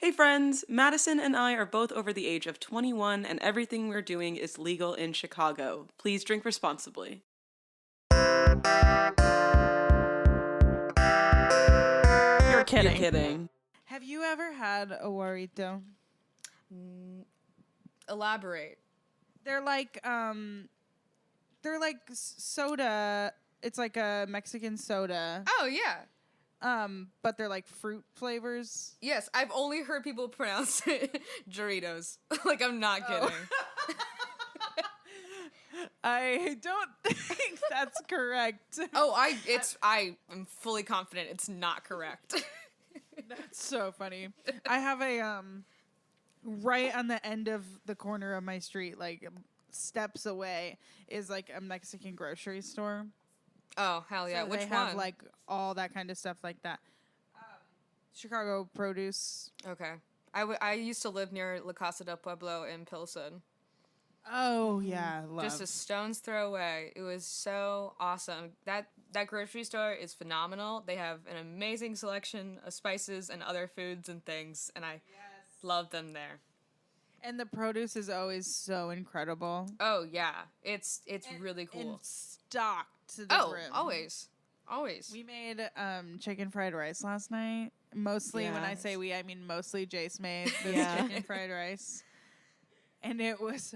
Hey friends, Madison and I are both over the age of 21 and everything we're doing is legal in Chicago. Please drink responsibly. You're kidding. You're kidding. Have you ever had a burrito? Elaborate. They're like soda. It's like a Mexican soda. Oh, yeah. But they're like fruit flavors. Yes, I've only heard people pronounce it Doritos. Like, I'm not kidding. I don't think that's correct. I am fully confident it's not correct. That's so funny. I have a right on the end of the corner of my street, like steps away, is like a Mexican grocery store. Oh, hell yeah. So Which they one? have like all that kind of stuff like that. Chicago Produce. Okay. I used to live near La Casa del Pueblo in Pilsen. Oh yeah, love. Just a stone's throw away. It was so awesome. That grocery store is phenomenal. They have an amazing selection of spices and other foods and things, and I love them there. And the produce is always so incredible. Oh yeah, it's really cool. And stocked to the brim. Always. We made chicken fried rice last night. Mostly, when I say we, I mean mostly Jayce made this chicken fried rice, and it was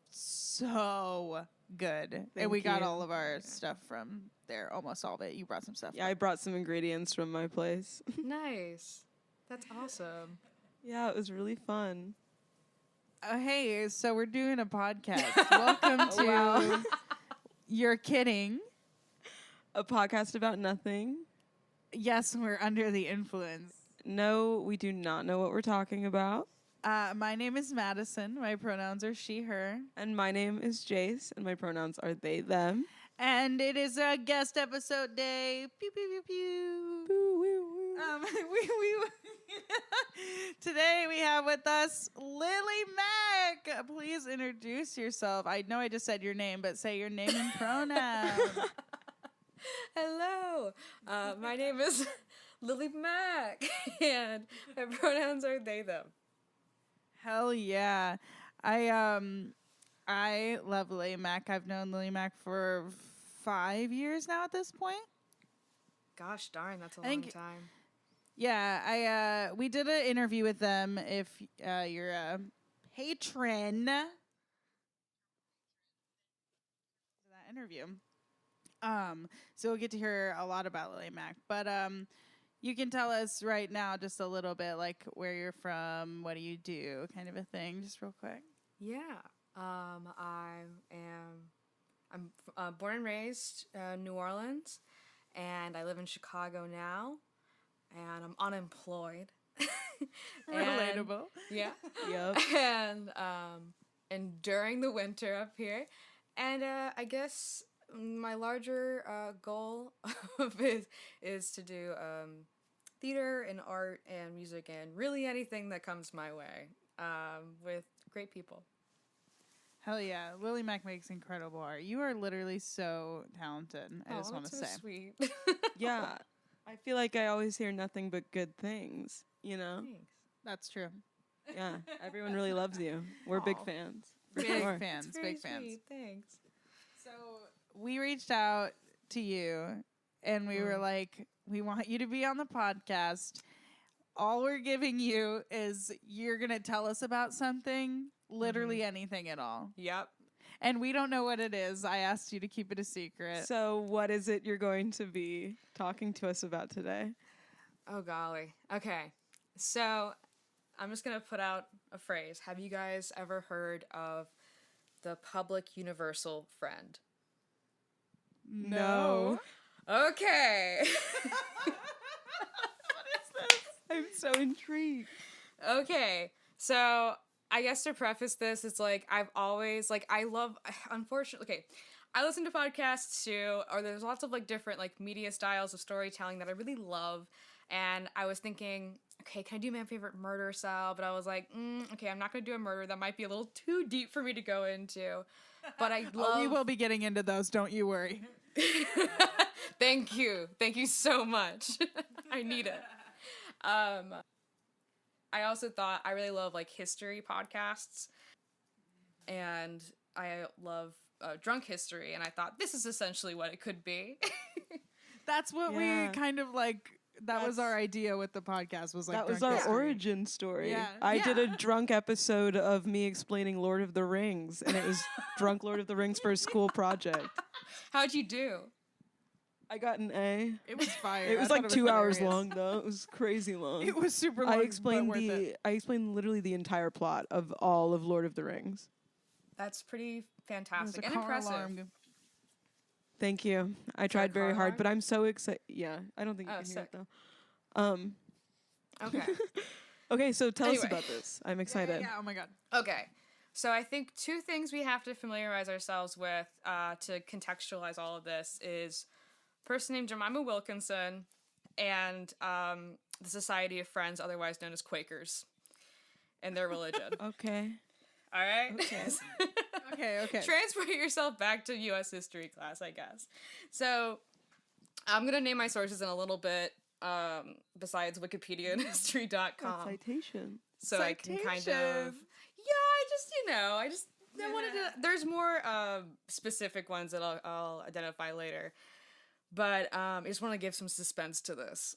so good. And we got all of our stuff from there, almost all of it. You brought some stuff. Yeah, I brought some ingredients from my place. Nice. That's awesome. Yeah, it was really fun. Hey, so we're doing a podcast. Welcome to You're Kidding. A podcast about nothing. Yes, we're under the influence. No, we do not know what we're talking about. My name is Maddison. My pronouns are she, her. And my name is Jayce, and my pronouns are they, them. And it is a guest episode day. Pew, pew, pew, pew. Boo, woo, woo. Today we have with us Lili Mac. Please introduce yourself. I know I just said your name, but say your name and pronoun. Hello. My name is Lili Mac, and my pronouns are they, them. Hell yeah. I love Lili Mac. I've known Lili Mac for 5 years now at this point. Gosh darn, that's a long time. Yeah, we did an interview with them. If you're a patron, that interview. So we'll get to hear a lot about Lili Mac. But you can tell us right now just a little bit, like where you're from, what do you do, kind of a thing, just real quick. Yeah. I'm born and raised New Orleans, and I live in Chicago now, and I'm unemployed. Relatable. Yeah. Yep. And during the winter up here, and I guess my larger goal is to do theater and art and music and really anything that comes my way with great people. Hell yeah. Lili Mac makes incredible art. You are literally so talented. I just want to say. Sweet. Yeah. I feel like I always hear nothing but good things, you know? Thanks. That's true. Yeah. Everyone really loves you. We're big fans. For Big sure. fans. It's very Big fans. sweet. Thanks. So we reached out to you and we were like, we want you to be on the podcast. All we're giving you is you're going to tell us about something, literally anything at all. Yep. And we don't know what it is. I asked you to keep it a secret. So what is it you're going to be talking to us about today? Oh, golly. Okay. So I'm just going to put out a phrase. Have you guys ever heard of the public universal friend? No. Okay. I'm so intrigued. Okay. So I guess to preface this, it's like I've always, like, unfortunately, okay, I listen to podcasts too, or there's lots of, like, different, like, media styles of storytelling that I really love, and I was thinking, okay, can I do my favorite murder style? But I was like, okay, I'm not going to do a murder. That might be a little too deep for me to go into, but I love... we will be getting into those, don't you worry. Thank you. Thank you so much. I need it. I also thought I really love like history podcasts, and I love drunk history, and I thought this is essentially what it could be. That's what we kind of like. That was our idea with the podcast. Was like that was drunk our history. origin story. Yeah. I did a drunk episode of me explaining Lord of the Rings, and it was drunk Lord of the Rings for a school project. How'd you do? I got an A. It was fire. It was I like thought 2 hours hilarious. long though. It was crazy long. It was super long. I explained but worth it. I explained literally the entire plot of all of Lord of the Rings. That's pretty There's fantastic a and car impressive. alarm. Thank you. I tried very hard, but I'm so excited. Yeah, I don't think you can hear it though. Okay. Okay, so tell us Anyway. about this. I'm excited. Yeah, oh my god. Okay. So I think two things we have to familiarize ourselves with to contextualize all of this is a person named Jemima Wilkinson and the Society of Friends, otherwise known as Quakers, and their religion. Okay. All right? Okay. Transport yourself back to U.S. history class, I guess. So I'm going to name my sources in a little bit, besides Wikipedia and history.com. Citation. So I can kind of... Citation. I wanted to... There's more specific ones that I'll identify later. But I just want to give some suspense to this.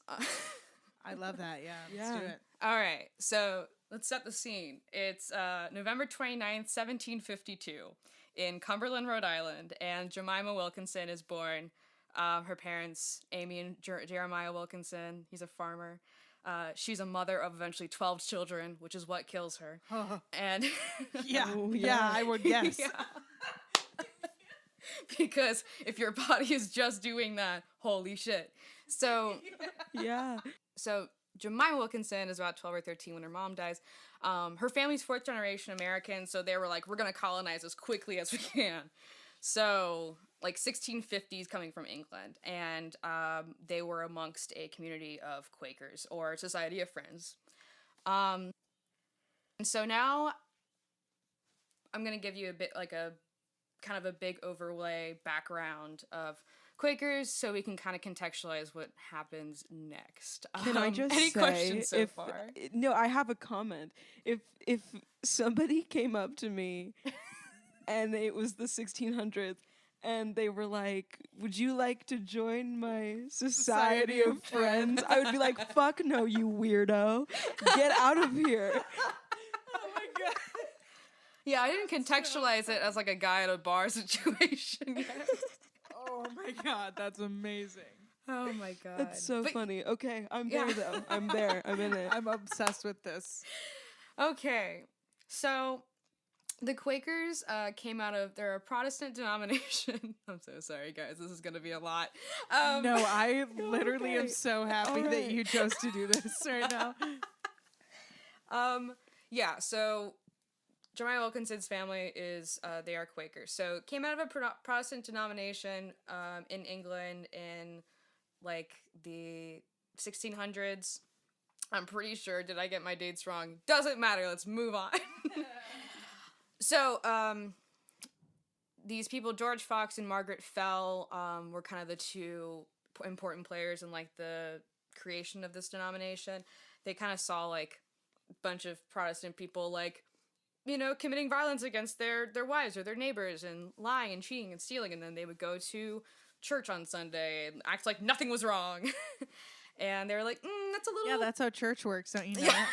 I love that. Yeah. Let's Yeah. do it. All right, so let's set the scene. It's November 29th, 1752 in Cumberland, Rhode Island, and Jemima Wilkinson is born. Her parents, Amy and Jeremiah Wilkinson, he's a farmer. She's a mother of eventually 12 children, which is what kills her. And Yeah. Oh, yeah, yeah. I would guess. Yeah. Because if your body is just doing that, holy shit. So Yeah. So Jemima Wilkinson is about 12 or 13 when her mom dies. Her family's fourth generation American, so they were like, we're going to colonize as quickly as we can. So, like 1650s coming from England, and they were amongst a community of Quakers, or Society of Friends. And so now I'm going to give you a bit like a kind of a big overlay background of Quakers, so we can kind of contextualize what happens next. Can I just any say, questions so if, far? No, I have a comment. If somebody came up to me and it was the 1600s and they were like, "Would you like to join my Society of Friends?" I would be like, "Fuck no, you weirdo. Get out of here." Oh my god. Yeah, I didn't contextualize it as like a guy at a bar situation yet. Oh my god, that's amazing. Oh my god. That's so But- funny. Okay, I'm Yeah. there though. I'm there. I'm in it. I'm obsessed with this. Okay, so the Quakers came out of, they're a Protestant denomination. I'm so sorry, guys. This is going to be a lot. No, I literally am okay. so happy All that right. you chose to do this right now. Yeah, so Jemima Wilkinson's family is, they are Quakers. So came out of a Protestant denomination in England in like the 1600s. I'm pretty sure. Did I get my dates wrong? Doesn't matter. Let's move on. So, these people, George Fox and Margaret Fell, were kind of the two important players in like the creation of this denomination. They kind of saw like a bunch of Protestant people like, you know, committing violence against their wives or their neighbors and lying and cheating and stealing, and then they would go to church on Sunday and act like nothing was wrong. And they were like, that's a little... Yeah, that's how church works, don't you know? Yeah.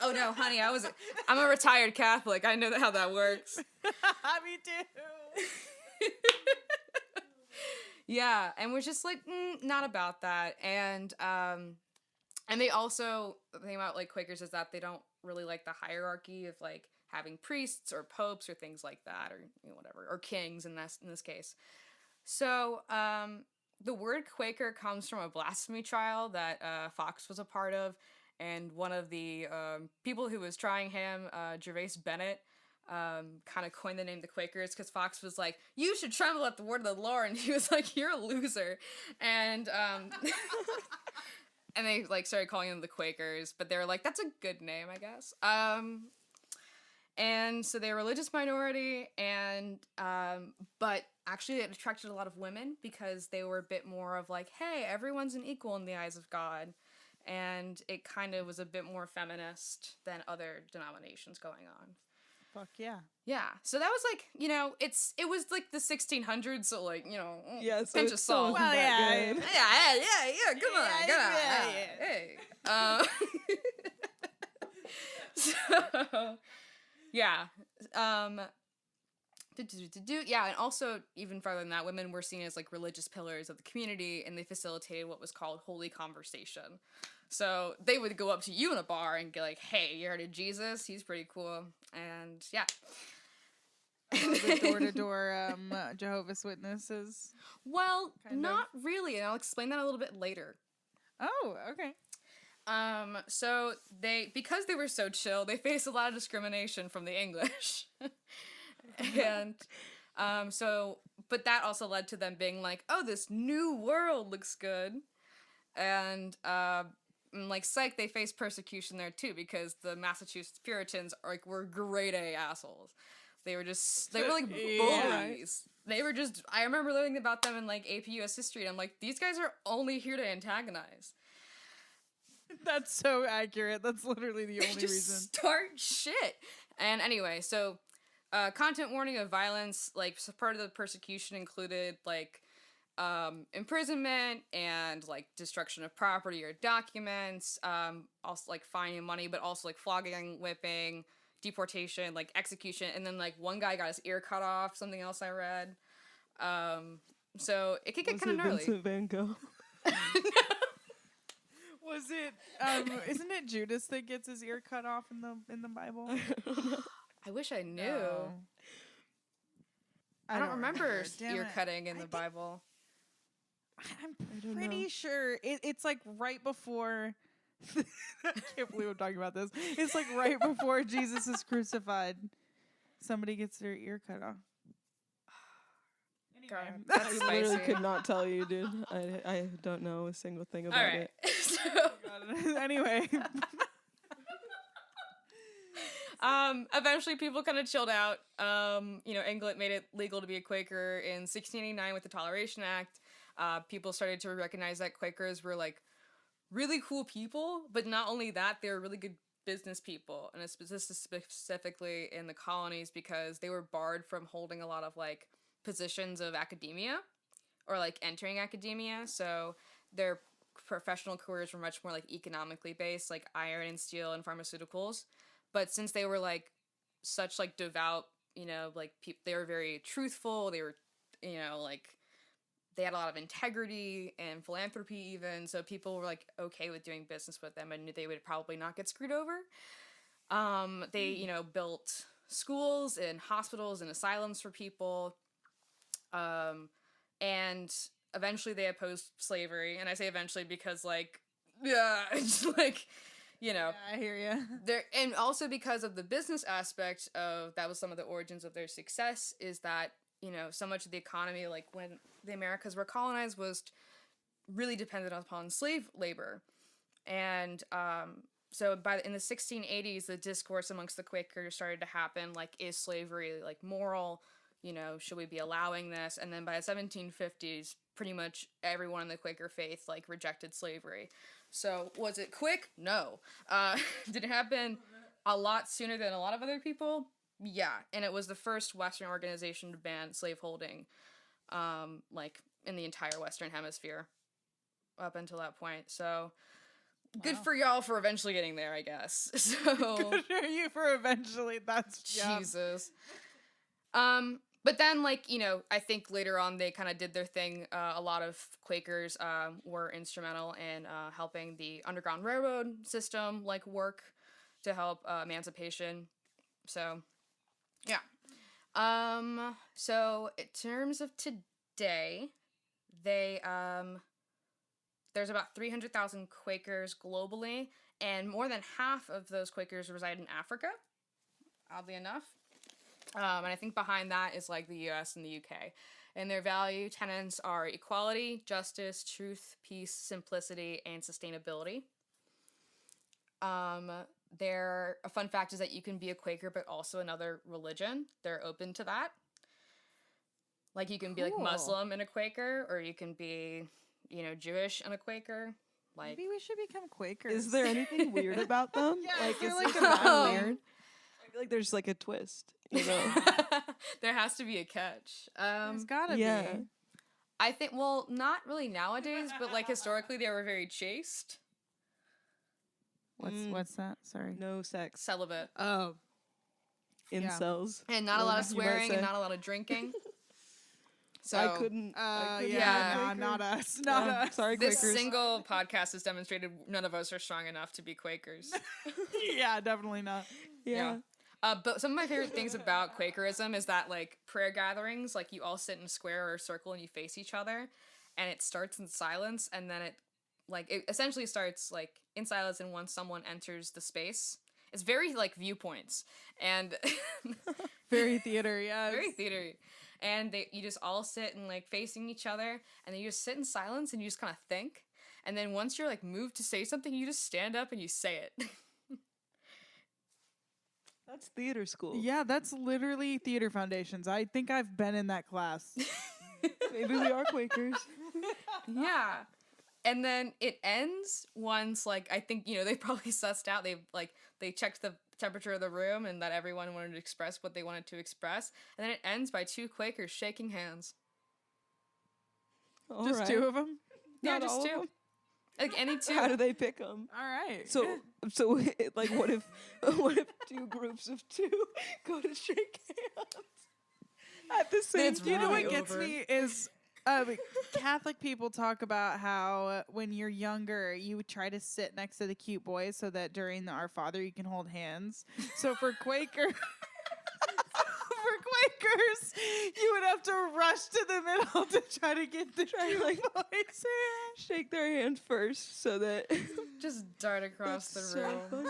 Oh no, honey, I'm a retired Catholic. I know how that works. Me too. Yeah, and we're just like, not about that. And they also, the thing about like Quakers is that they don't really like the hierarchy of like having priests or popes or things like that, or you know, whatever, or kings in this case. So the word Quaker comes from a blasphemy trial that Fox was a part of, and one of the people who was trying him, Gervais Bennett, kind of coined the name the Quakers because Fox was like, "You should tremble at the word of the Lord," and he was like, "You're a loser," and and they like started calling them the Quakers, but they were like, "That's a good name, I guess." And so they're a religious minority, and but actually it attracted a lot of women because they were a bit more of like, hey, everyone's an equal in the eyes of God. and it kind of was a bit more feminist than other denominations going on. Fuck yeah. Yeah, so that was like, you know, it was like the 1600s, so like, you know, Yeah, so pinch of it's salt. still that good. Yeah, come on, come on. Hey. So, yeah. Yeah, and also, even farther than that, women were seen as, like, religious pillars of the community, and they facilitated what was called holy conversation. So they would go up to you in a bar and be like, hey, you heard of Jesus? He's pretty cool. And, yeah. The door-to-door Jehovah's Witnesses. Well, kind not really, and I'll explain that a little bit later. Oh, okay. So because they were so chill, they faced a lot of discrimination from the English. And, but that also led to them being like, oh, this new world looks good. And, like, psych, they faced persecution there too, because the Massachusetts Puritans were grade A assholes. They were like bullies. They were just, I remember learning about them in, like, AP US history, and I'm like, these guys are only here to antagonize. That's so accurate. That's literally the only just reason. Start shit. And anyway, so content warning of violence, like, so part of the persecution included, like, imprisonment and, like, destruction of property or documents, also, like, fining money, but also, like, flogging, whipping, deportation, like, execution, and then, like, one guy got his ear cut off, something else I read. So it could get kind of gnarly. Vincent Van Gogh? Was it isn't it Judas that gets his ear cut off in the Bible? I wish I knew. No. I don't remember Damn ear it. cutting in the Bible. I'm don't pretty know. sure it's like right before. I can't believe I'm talking about this. It's like right before Jesus is crucified. Somebody gets their ear cut off. God, Anyway. that's I literally spicy. could not tell you, dude. I don't know a single thing about All right. it. So, Anyway. Eventually people kind of chilled out. You know, England made it legal to be a Quaker in 1689 with the Toleration Act. People started to recognize that Quakers were, like, really cool people, but not only that, they were really good business people, and it's specifically in the colonies because they were barred from holding a lot of, like, positions of academia or, like, entering academia, so their professional careers were much more, like, economically based, like iron and steel and pharmaceuticals. But since they were, like, such, like, devout, you know, like, they were very truthful, they were, you know, like, they had a lot of integrity and philanthropy even, so people were, like, okay with doing business with them and knew they would probably not get screwed over. They, you know, built schools and hospitals and asylums for people, and eventually they opposed slavery, and I say eventually because, like, yeah, it's like, you know. Yeah, I hear you. And also because of the business aspect of, that was some of the origins of their success, is that, you know, so much of the economy, like, when the Americas were colonized, was really dependent upon slave labor. And so in the 1680s, the discourse amongst the Quakers started to happen, like, is slavery, like, moral? You know, should we be allowing this? And then by the 1750s, pretty much everyone in the Quaker faith, like, rejected slavery. So was it quick? No. Did it happen a lot sooner than a lot of other people? Yeah, and it was the first Western organization to ban slaveholding, like, in the entire Western Hemisphere up until that point. So, good for y'all for eventually getting there, I guess. So, Good for you for eventually. That's Jesus. But then, like, you know, I think later on they kind of did their thing. A lot of Quakers were instrumental in helping the Underground Railroad system, like, work to help emancipation. So, yeah. So in terms of today, there's about 300,000 Quakers globally, and more than half of those Quakers reside in Africa, oddly enough. And I think behind that is, like, the US and the UK. And their value tenets are equality, justice, truth, peace, simplicity, and sustainability. A fun fact is that you can be a Quaker but also another religion. They're open to that. Like, you can be, like, Muslim and a Quaker, or you can be, you know, Jewish and a Quaker. Like, Maybe we should become Quakers. Is there anything weird about them? Yeah, like, is there, is like, it a kind of vibe? weird? I feel like there's like a twist, you know? there has to be a catch. There's gotta yeah. be. I think, well, not really nowadays, but like historically, they were very chaste, What's that? Sorry. No sex. celibate, Oh. Incels. and not a lot of You might swearing and say. not a lot of drinking. So I couldn't. yeah, nah, not us. Not us. Sorry, this Quakers. single podcast has demonstrated none of us are strong enough to be Quakers. Yeah, definitely not. Yeah. But some of my favorite things about Quakerism is that, like, prayer gatherings, like, you all sit in a square or a circle and you face each other, and it starts in silence, and then it essentially starts, like, in silence, and once someone enters the space, it's very, like, viewpoints, and Very theater, yeah. very theater, and you just all sit and, like, facing each other, and then you just sit in silence, and you just kind of think, and then once you're, like, moved to say something, you just stand up and you say it. That's theater school. Yeah, that's literally theater foundations. I think I've been in that class. Maybe we are Quakers. Yeah. And then it ends once, like, I think, you know, they probably sussed out, they checked the temperature of the room and that everyone wanted to express what they wanted to express. And then it ends by two Quakers shaking hands. All Just right. two of them? Yeah, Not just all of two. them? Like, any two. How do they pick them? All right. So like, what if two groups of two go to shake hands at the same it's time? You know what really gets over. me is Catholic people talk about how when you're younger, you try to sit next to the cute boys so that during the Our Father you can hold hands. So for Quakers, you would have to rush to the middle to try to get the cute boys' hand. Shake their hand first so that. Just dart across the That's so room. funny.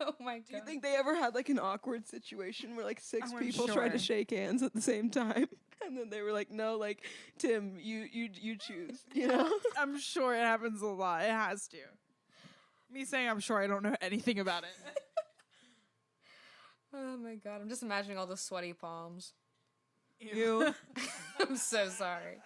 Oh my god. Do you think they ever had like an awkward situation where like six I'm people tried to sure. shake hands at the same time, and then they were like, "No, like Tim, you choose," you know? I'm sure it happens a lot. It has to. Me saying I'm sure I don't know anything about it. Oh my god. I'm just imagining all the sweaty palms. You. I'm so sorry.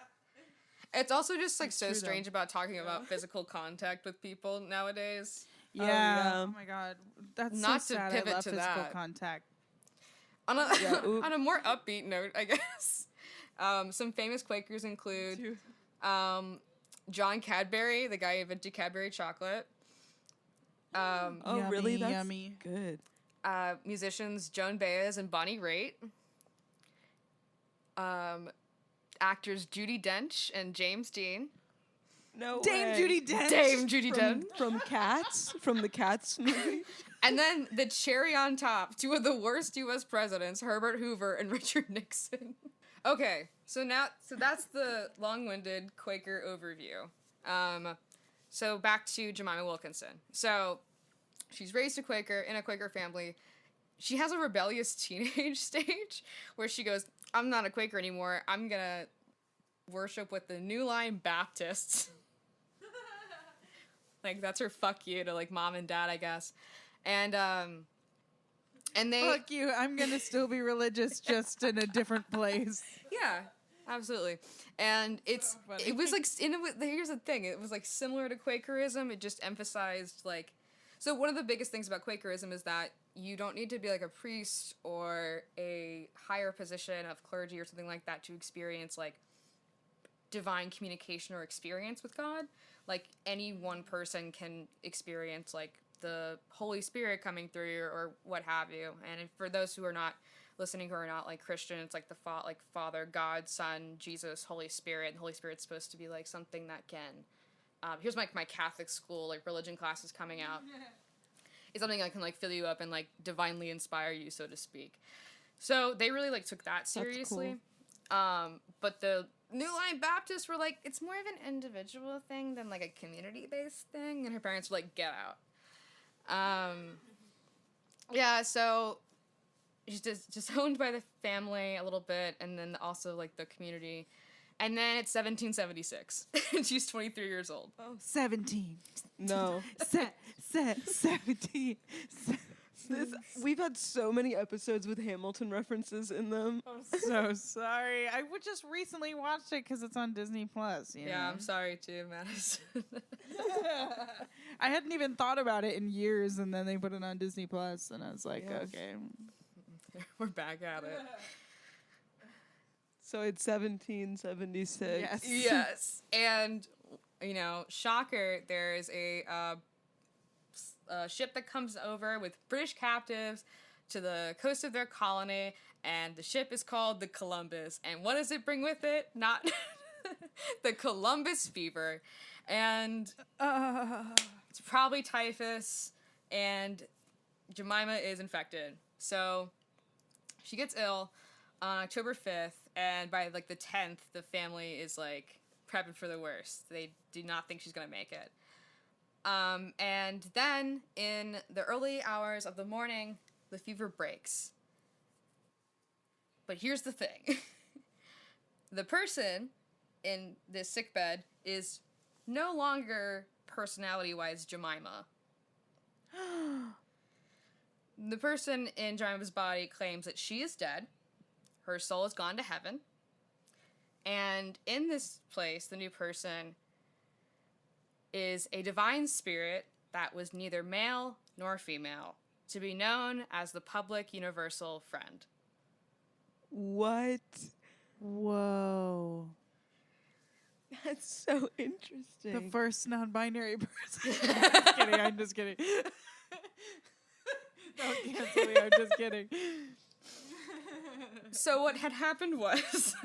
It's also just like so true, though. strange about talking about physical contact with people nowadays. Yeah. yeah. Oh my god. That's Not so to sad. pivot I love to physical that. contact. On a Yeah, on a more upbeat note, I guess. Some famous Quakers include John Cadbury, the guy who invented Cadbury chocolate. Oh, Yummy, really? That's yummy. good. Musicians Joan Baez and Bonnie Raitt. Actors Judi Dench and James Dean. No Dame way. Judi Dench. Dame Judi from, Dench. from Cats, from the Cats movie. And then the cherry on top, two of the worst U.S. presidents, Herbert Hoover and Richard Nixon. Okay, so that's the long-winded Quaker overview. So back to Jemima Wilkinson. So she's raised a Quaker in a Quaker family. She has a rebellious teenage stage where she goes, I'm not a Quaker anymore. I'm gonna worship with the New Line Baptists. Like, that's her fuck you to, like, mom and dad, I guess. And they... Fuck you. I'm going to still be religious, just in a different place. Yeah, absolutely. And it was like, here's the thing, it was like similar to Quakerism, it just emphasized like, so one of the biggest things about Quakerism is that you don't need to be like a priest or a higher position of clergy or something like that to experience like divine communication or experience with God. Like any one person can experience like the Holy Spirit coming through or what have you. And for those who are not listening who are not like Christian, it's like Father, God, Son, Jesus, Holy Spirit. And the Holy Spirit's supposed to be like something that can here's my Catholic school like religion classes coming out. It's something that can like fill you up and like divinely inspire you, so to speak. So they really like took that seriously. But the New Line Baptists were like, it's more of an individual thing than like a community based thing, and her parents were like, get out. Yeah, so she's disowned by the family a little bit, and then also like the community. And then it's 1776, and she's 23 years old. Oh, 17. No. 17. We've had so many episodes with Hamilton references in them. I'm so sorry. I just recently watched it because it's on Disney Plus. Yeah, I'm sorry too, Madison. I hadn't even thought about it in years, and then they put it on Disney Plus, and I was like, okay. We're back at it. So it's 1776. Yes. Yes. And, shocker, there's a ship that comes over with British captives to the coast of their colony, and the ship is called the Columbus. And what does it bring with it? Not the Columbus fever. And it's probably typhus, and Jemima is infected. So she gets ill on October 5th, and by like the 10th, the family is like prepping for the worst. They do not think she's gonna make it. And then in the early hours of the morning, the fever breaks. But here's the thing. The person in this sickbed is no longer personality-wise Jemima. The person in Jemima's body claims that she is dead. Her soul has gone to heaven. And in this place, the new person is a divine spirit that was neither male nor female, to be known as the public universal friend. What? Whoa. That's so interesting. The first non-binary person. I'm just kidding. Don't cancel me, I'm just kidding. So what had happened was...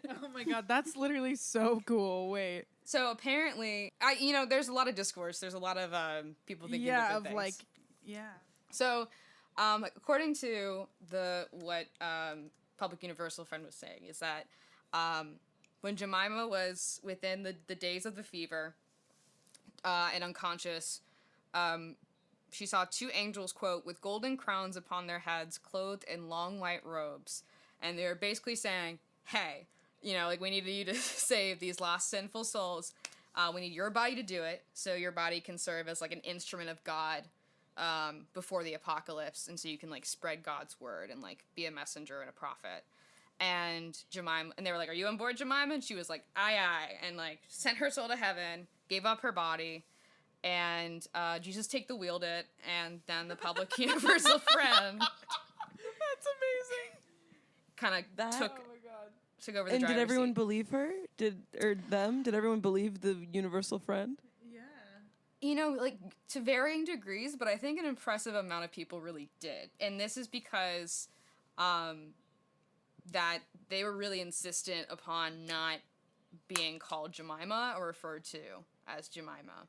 Oh my god, that's literally so cool. Wait. So apparently, there's a lot of discourse. There's a lot of people thinking different things. So, according to what Public Universal Friend was saying, is that when Jemima was within the days of the fever and unconscious, she saw two angels, quote, with golden crowns upon their heads, clothed in long white robes. And they were basically saying, hey, we need you to save these lost sinful souls. We need your body to do it, so your body can serve as like an instrument of God before the apocalypse, and so you can like spread God's word and like be a messenger and a prophet. And Jemima, and they were like, "Are you on board, Jemima?" And she was like, "Aye, aye," and like sent her soul to heaven, gave up her body, and Jesus take the wheeled it, and then the public universal friend. That's amazing. Kind of took over the and driver's did everyone seat. believe her? Did everyone believe the universal friend? Yeah. To varying degrees, but I think an impressive amount of people really did. And this is because that they were really insistent upon not being called Jemima or referred to as Jemima.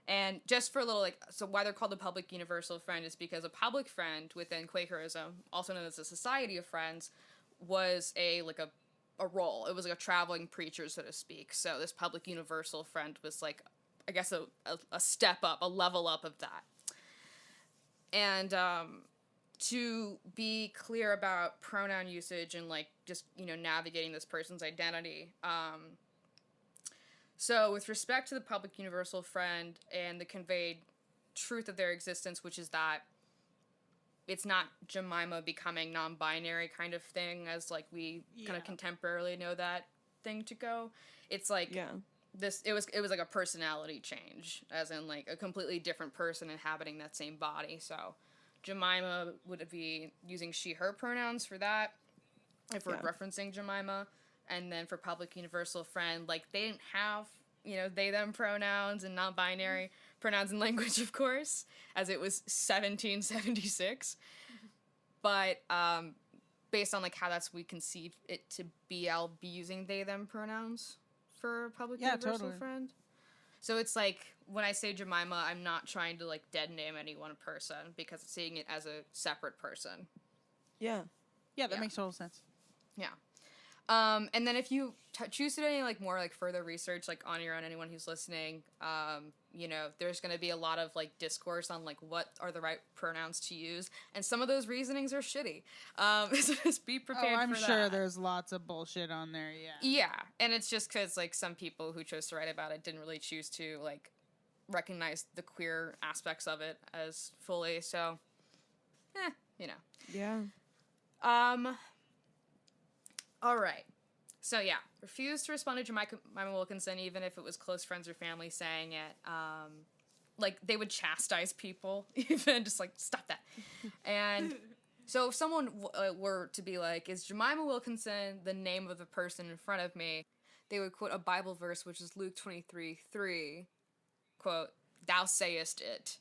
And just for a little, so why they're called the public universal friend is because a public friend within Quakerism, also known as a society of friends, was a role. It was like a traveling preacher, so to speak. So this public universal friend was like, I guess, a step up, a level up of that. And to be clear about pronoun usage and just, navigating this person's identity. So with respect to the public universal friend and the conveyed truth of their existence, which is that it's not Jemima becoming non-binary kind of thing as we kind of contemporarily know that thing to go. It's this, it was like a personality change, as in a completely different person inhabiting that same body. So Jemima would be using she, her pronouns for that, if we're referencing Jemima. And then for public universal friend, they didn't have, they, them pronouns and non-binary pronouns and language, of course, as it was 1776. But based on how we conceive it to be, I'll be using they, them pronouns for public universal friend. So it's when I say Jemima, I'm not trying to dead name any one person, because it's seeing it as a separate person. Yeah. Yeah, that makes total sense. Yeah. And then if you choose to do any more further research on your own, anyone who's listening, there's going to be a lot of discourse on what are the right pronouns to use, and some of those reasonings are shitty. So just be prepared. I'm for sure that. there's lots of bullshit on there. Yeah. Yeah, and it's just because some people who chose to write about it didn't really choose to recognize the queer aspects of it as fully. So, Yeah. All right. So yeah, refused to respond to Jemima Wilkinson, even if it was close friends or family saying it. Like, they would chastise people, even just like, stop that. And so if someone were to be like, is Jemima Wilkinson the name of the person in front of me? They would quote a Bible verse, which is Luke 23:3, quote, "Thou sayest it,"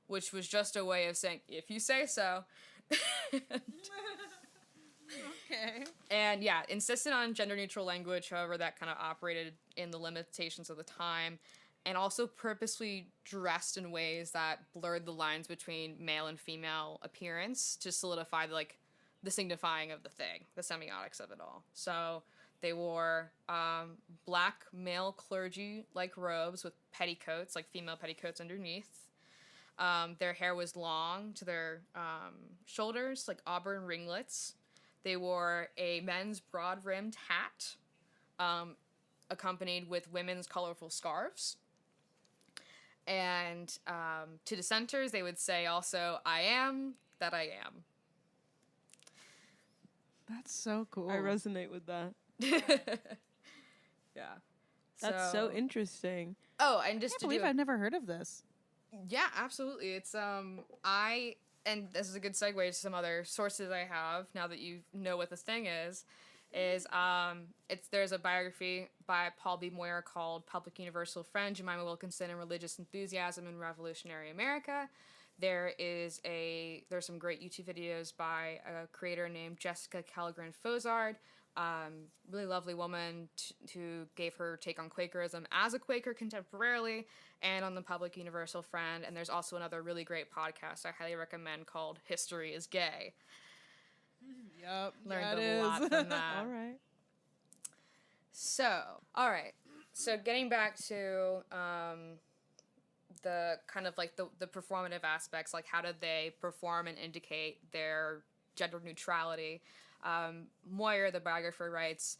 which was just a way of saying, if you say so. Okay. And yeah, insisted on gender-neutral language, however, that kind of operated in the limitations of the time, and also purposely dressed in ways that blurred the lines between male and female appearance to solidify the signifying of the thing, the semiotics of it all. So they wore black male clergy-like robes with petticoats, like female petticoats underneath. Their hair was long to their shoulders, like auburn ringlets. They wore a men's broad-rimmed hat, accompanied with women's colorful scarves. And to dissenters, they would say also, "I am that I am." That's so cool. I resonate with that. Yeah. That's so interesting. Oh, and just I can't believe I've never heard of this. Yeah, absolutely. It's and this is a good segue to some other sources I have now that you know what this thing is there's a biography by Paul B. Moyer called Public Universal Friend, Jemima Wilkinson and Religious Enthusiasm in Revolutionary America. There's some great YouTube videos by a creator named Jessica Kellgren Fozard, really lovely woman who gave her take on Quakerism as a Quaker contemporarily and on the Public Universal Friend. And there's also another really great podcast I highly recommend called History is Gay. Yep. Learned a lot from that. All right. So getting back to the kind of like the performative aspects, like how did they perform and indicate their gender neutrality? Moyer, the biographer, writes,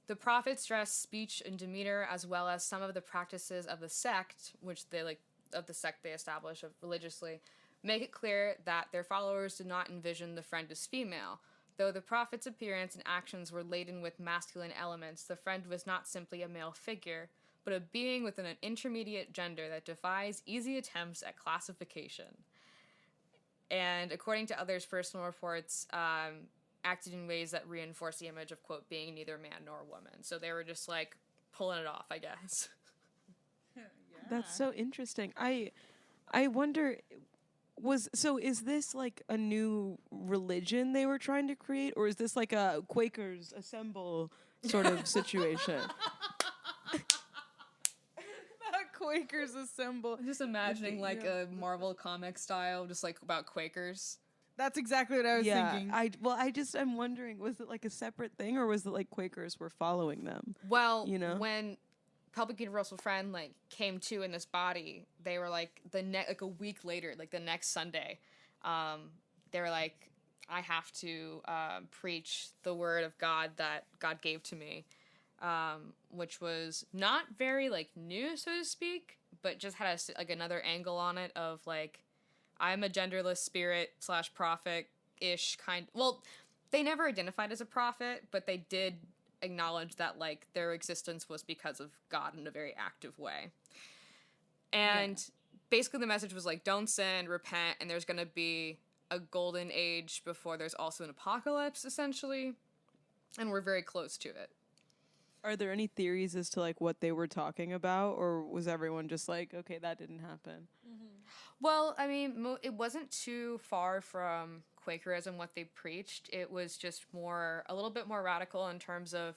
"The prophets dress speech and demeanor as well as some of the practices of the sect, they establish religiously, make it clear that their followers did not envision the friend as female. Though the prophet's appearance and actions were laden with masculine elements, the friend was not simply a male figure, but a being within an intermediate gender that defies easy attempts at classification." And according to others' personal reports, acted in ways that reinforce the image of, quote, being neither man nor woman. So they were just like pulling it off, I guess. Yeah. That's so interesting. I wonder, is this like a new religion they were trying to create, or is this like a Quakers Assemble sort of situation? Quakers Assemble. I'm just imagining like a Marvel comic style, just like about Quakers. That's exactly what I was thinking. I'm wondering, was it like a separate thing, or was it like Quakers were following them? Well, when Public Universal Friend like came to in this body, they were like a week later, like the next Sunday, they were like, I have to preach the word of God that God gave to me, which was not very like new, so to speak, but just had another angle on it of like, I'm a genderless spirit / prophet-ish kind. Well, they never identified as a prophet, but they did acknowledge that like their existence was because of God in a very active way. And basically the message was like, don't sin, repent, and there's going to be a golden age before there's also an apocalypse, essentially. And we're very close to it. Are there any theories as to like what they were talking about, or was everyone just like, okay, that didn't happen? Mm-hmm. Well, I mean, it wasn't too far from Quakerism what they preached. It was just a little bit more radical in terms of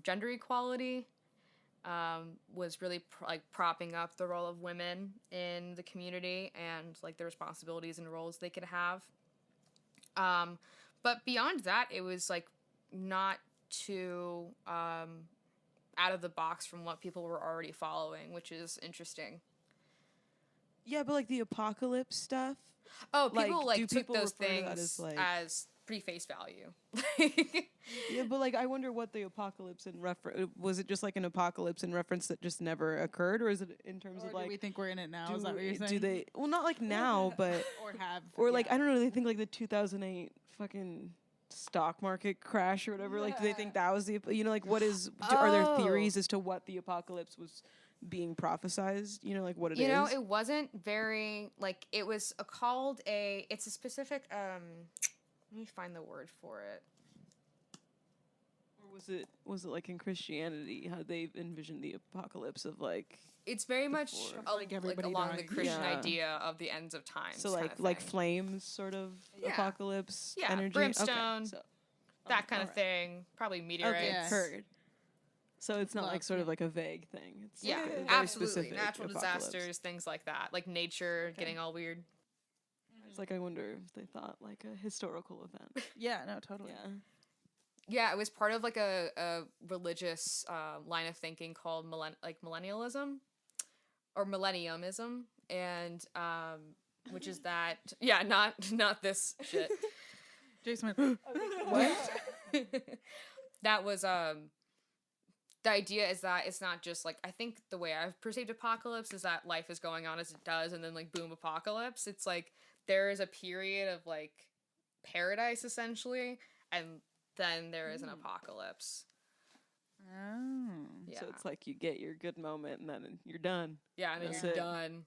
gender equality. Was really propping up the role of women in the community and like the responsibilities and roles they could have. But beyond that, it was like not too out of the box from what people were already following, which is interesting. Yeah, but like the apocalypse stuff. Oh, people took people those things as pretty face value. Yeah, but like I wonder what the apocalypse in reference, was it just like an apocalypse in reference that just never occurred, or is it in terms of like, do we think we're in it now? Is that what you're saying? Do they? Well, not like now, but or have or like I don't know. They think like the 2008 fucking stock market crash or whatever? Like, do they think that was the, like, what is, are there theories as to what the apocalypse was being prophesized? Like, what it is? It wasn't very, like, it was it's a specific, let me find the word for it. Or was it like in Christianity, how they envisioned the apocalypse of, like, it's very much Like everybody along dying. the Christian Yeah. idea of the ends of times. so kind like of like thing. flames sort of Yeah. apocalypse Yeah, energy? brimstone, Okay, so, that kind of alright. thing. Probably meteorites. Okay, Yes. heard. So it's not like Love, sort of yeah. like a vague thing. It's Yeah, like a very absolutely. specific Natural apocalypse. disasters, things like that. Like nature getting all weird. It's like, I wonder if they thought like a historical event. Yeah, no, totally. Yeah. Yeah, it was part of like a religious line of thinking called millennialism or millenniumism, and which is that not this shit. Jason went, What? That was the idea is that it's not just like, I think the way I've perceived apocalypse is that life is going on as it does and then like boom, apocalypse. It's like there is a period of like paradise essentially, and then there is an apocalypse. oh. Yeah. So it's like you get your good moment and then you're done. Yeah, and then That's you're it. done.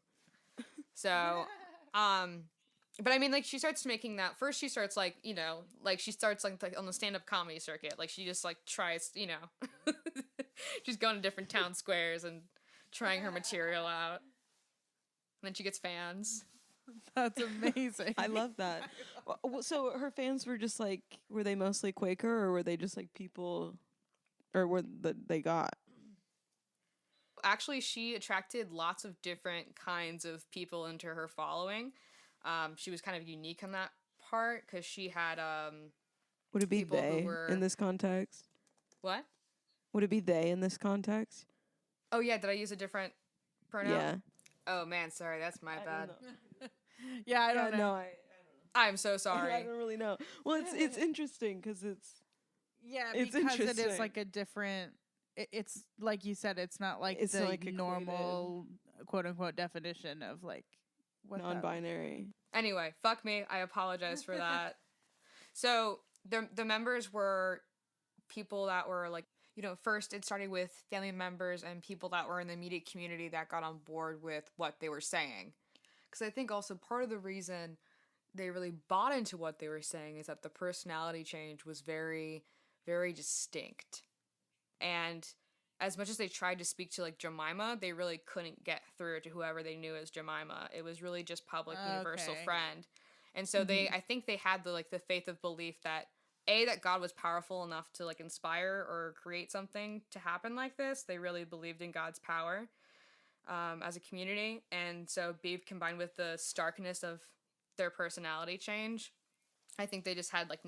So, but I mean, like, she starts making that. First, she starts, like, like, she starts, like on the stand-up comedy circuit. Like, she just, like, tries, she's going to different town squares and trying her material out. And then she gets fans. That's amazing. I love that. So her fans were just like, were they mostly Quaker, or were they just like people, or were that they got? Actually, she attracted lots of different kinds of people into her following. She was kind of unique on that part because she had Would it be people who they were- in this context? what? Would it be they in this context? Oh yeah, did I use a different pronoun? Yeah. Oh man, sorry, that's my bad. Yeah, I don't know. No, I'm so I sorry. don't really know. Well, it's interesting because it's Yeah, It's because it is interesting. like a different. It's like you said. It's not like It's the like equated. normal quote unquote definition of like what that- non-binary. Anyway, fuck me. I apologize for that. So the members were people that were like, first it started with family members and people that were in the immediate community that got on board with what they were saying. Because I think also part of the reason they really bought into what they were saying is that the personality change was very, very distinct. And as much as they tried to speak to like Jemima, they really couldn't get through to whoever they knew as Jemima. It was really just public, universal Okay. friend. And so I think they had the faith of belief that that God was powerful enough to like inspire or create something to happen like this. They really believed in God's power as a community. And so combined with the starkness of their personality change, I think they just had like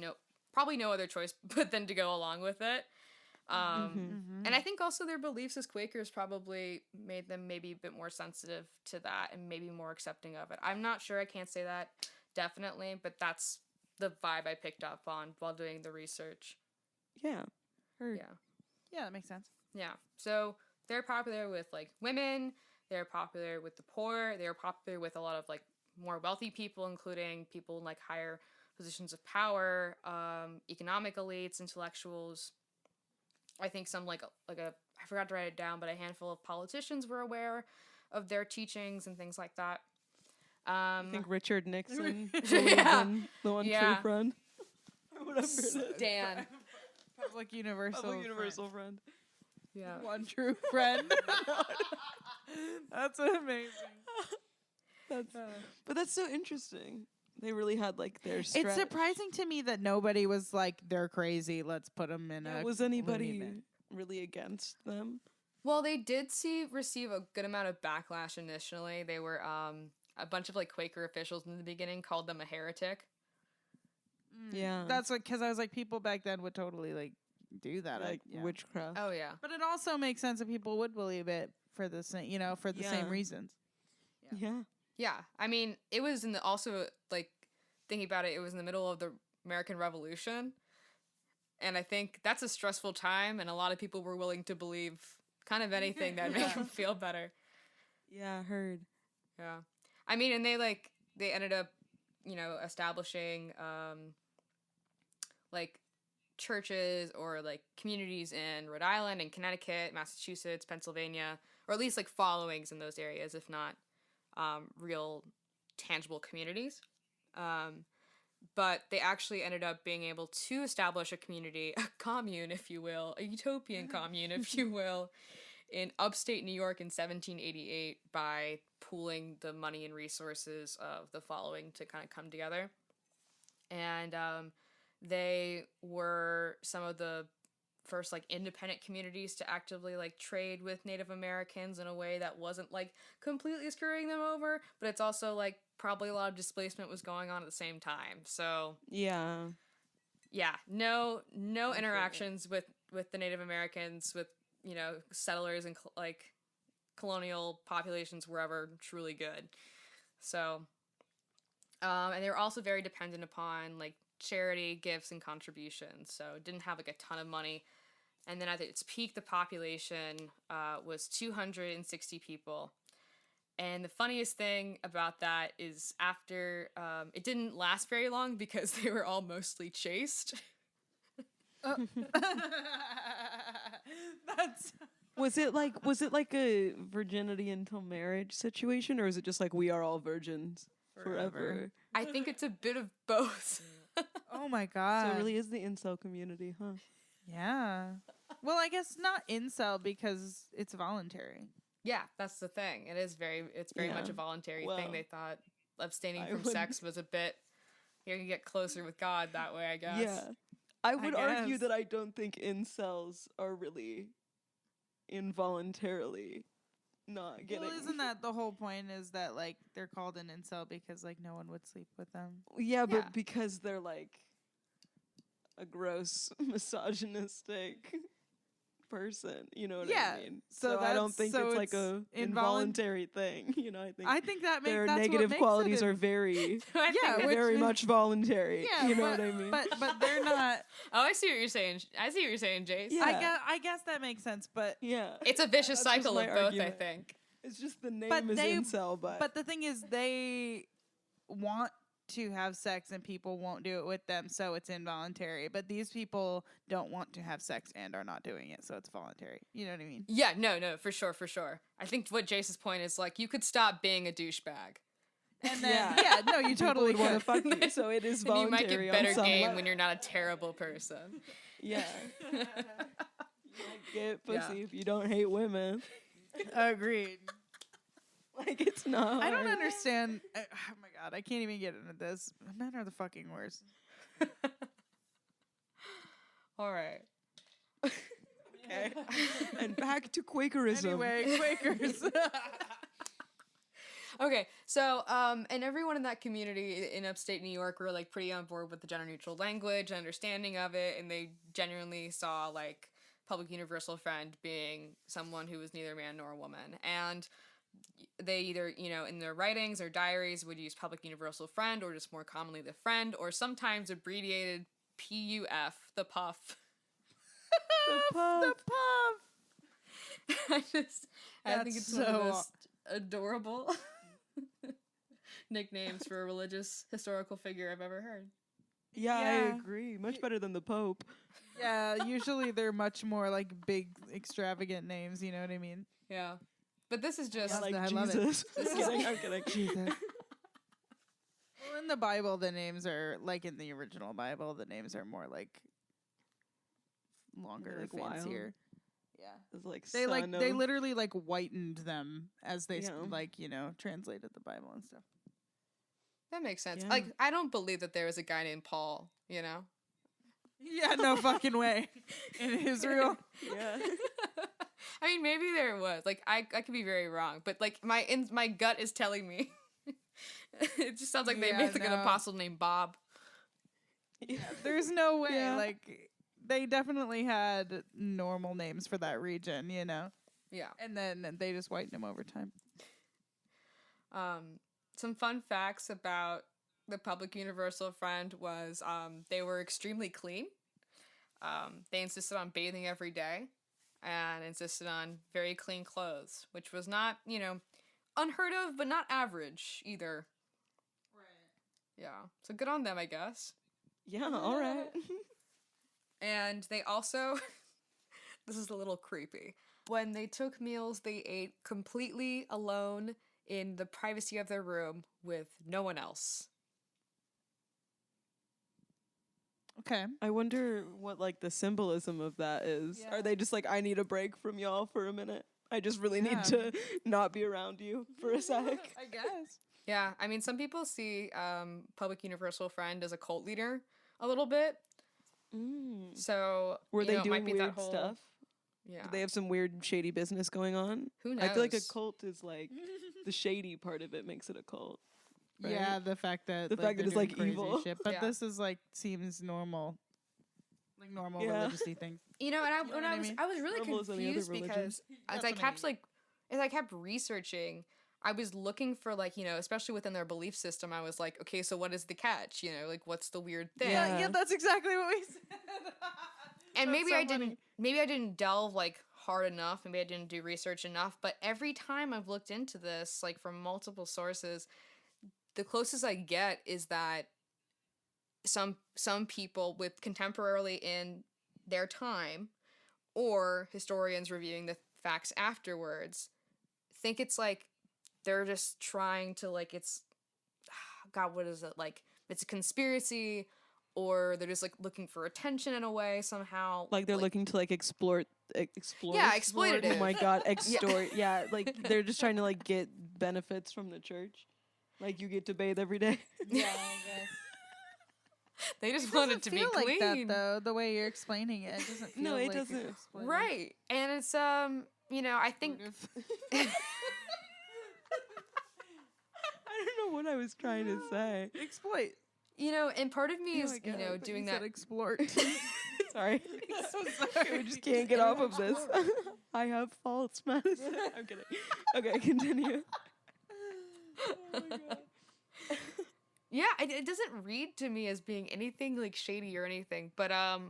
probably no other choice but than to go along with it. And I think also their beliefs as Quakers probably made them maybe a bit more sensitive to that and maybe more accepting of it. I'm not sure. I can't say that definitely, but that's the vibe I picked up on while doing the research. Yeah. Heard. Yeah. Yeah, that makes sense. Yeah. So they're popular with like women. They're popular with the poor. They're popular with a lot of like more wealthy people, including people in like higher positions of power, economic elites, intellectuals. I think some I forgot to write it down, but a handful of politicians were aware of their teachings and things like that. I think Richard Nixon, Yeah. the one Yeah. true friend, or whatever it is. Dan. Public universal. Public universal friend. Yeah. One true friend. That's amazing. But that's so interesting. They really had like their stretch. It's surprising to me that nobody was like, they're crazy. Let's put them in a. Was loony anybody bin. really against them? Well, they did receive a good amount of backlash initially. They were a bunch of like Quaker officials in the beginning called them a heretic. Yeah. That's what, because I was like, people back then would totally like do that. Like yeah. witchcraft. Oh yeah. But it also makes sense that people would believe it for the same, for the same Yeah. reasons. Yeah. Yeah. I mean, it was also like thinking about it, it was in the middle of the American Revolution. And I think that's a stressful time, and a lot of people were willing to believe kind of anything that made them feel better. Yeah, heard. Yeah. I mean, and they ended up, establishing like churches or like communities in Rhode Island and Connecticut, Massachusetts, Pennsylvania, or at least like followings in those areas, if not real tangible communities. But they actually ended up being able to establish a community, a commune, if you will, a utopian commune, if you will, in upstate New York in 1788 by pooling the money and resources of the following to kind of come together. And they were some of the first like independent communities to actively like trade with Native Americans in a way that wasn't like completely screwing them over, but it's also like probably a lot of displacement was going on at the same time. So no interactions with the Native Americans, with, you know, settlers and like colonial populations were ever truly good. So and they were also very dependent upon like charity, gifts, and contributions. So it didn't have like a ton of money. And then at its peak, the population was 260 people. And the funniest thing about that is after it didn't last very long because they were all mostly chased. Was it like a virginity until marriage situation, or is it just like we are all virgins forever? I think it's a bit of both. Oh my god. So it really is the incel community, huh? Yeah. Well, I guess not incel because it's voluntary. Yeah, that's the thing. It's very much a voluntary thing. They thought abstaining from sex was a bit, you can get closer with God that way, I guess. Yeah. I would argue that I don't think incels are really involuntarily not getting. Well, isn't that the whole point, is that like they're called an incel because like no one would sleep with them? Yeah, but because they're like a gross misogynistic person, you know what I mean? So I don't think it's like a involuntary thing, you know. I think that makes their negative qualities are very very much voluntary. Yeah, you know what I mean? But they're not. Oh, I see what you're saying. Jayce. Yeah. I guess that makes sense, but it's a vicious cycle of both, argument. I think. It's just the name is incel, but the thing is they want to have sex and people won't do it with them, so it's involuntary. But these people don't want to have sex and are not doing it, so it's voluntary. You know what I mean? Yeah, no, for sure. I think what Jayce's point is, like, you could stop being a douchebag. And then, you totally want to fuck you, so it is voluntary. And you might get better game when you're not a terrible person. Yeah. You might get pussy if you don't hate women. Agreed. Like, it's not. I don't understand. Oh my god, I can't even get into this. Men are the fucking worst. All right. Okay. And back to Quakerism. Anyway, Quakers. Okay, so and everyone in that community in upstate New York were like pretty on board with the gender neutral language and understanding of it, and they genuinely saw like public universal friend being someone who was neither man nor woman. And they either, you know, in their writings or diaries would use public universal friend, or just more commonly the friend, or sometimes abbreviated PUF, the puff. The puff. The puff. I think it's one of the most adorable nicknames for a religious historical figure I've ever heard. Yeah, I agree. Much better than the Pope. Yeah, usually they're much more like big, extravagant names, you know what I mean? Yeah. But this is just like I Jesus. I'm kidding. Jesus. Well, in the Bible, the names are like in the original Bible. The names are more like longer, like fancier. Wild. Yeah, it's like they literally like whitened them as they like, you know, translated the Bible and stuff. That makes sense. Yeah. Like, I don't believe that there was a guy named Paul, you know? Yeah, no fucking way. In Israel. Yeah. I mean, maybe there was. Like, I could be very wrong, but like my gut is telling me. It just sounds like they made like an apostle named Bob. Yeah, there's no way. Yeah. Like, they definitely had normal names for that region, you know? Yeah. And then they just whitened them over time. Some fun facts about the public universal friend was they were extremely clean. They insisted on bathing every day and insisted on very clean clothes, which was not, you know, unheard of, but not average either. Right. Yeah. So good on them, I guess. Yeah, all right. And they also, this is a little creepy. When they took meals, they ate completely alone in the privacy of their room with no one else. Okay. I wonder what like the symbolism of that is. Yeah. Are they just like, I need a break from y'all for a minute? I just really need to not be around you for a sec. I guess. Yeah, I mean, some people see Public Universal Friend as a cult leader a little bit. So, Were they it doing might be that weird whole, stuff? Yeah. Do they have some weird shady business going on? Who knows? I feel like a cult is like the shady part of it makes it a cult. Right? Yeah, the fact that The fact that they're it's, like, doing crazy evil. shit, but Yeah. this is like seems normal, like normal Yeah. religious-y things. You know, and know what I mean? I was really Normal as any other confused religion. because as I kept researching, I was looking for like, especially within their belief system, I was like, okay, so what is the catch? Like what's the weird thing? Yeah. Yeah, that's exactly what we said. And That's maybe so I funny. didn't delve like hard enough, maybe I didn't do research enough, but every time I've looked into this, like from multiple sources, the closest I get is that some people with contemporarily in their time or historians reviewing the facts afterwards think it's like they're just trying to like it's God, what is it? Like it's a conspiracy, or they're just like looking for attention in a way somehow. Like they're looking to like explore. Yeah, exploitative. Oh my God, extort. Yeah, like they're just trying to like get benefits from the church. Like you get to bathe every day. Yeah, I guess. They just want it to be feel like clean. that though. The way you're explaining it, it doesn't feel No, it like doesn't. You're exploiting. Right. And it's I think I don't know what I was trying to say. exploit. And part of me No, is, I get it. doing You said that. explore. Sorry. Sorry. We just can't get off of this. I have faults, Madison. I'm kidding. Okay, continue. Yeah, it doesn't read to me as being anything like shady or anything, but I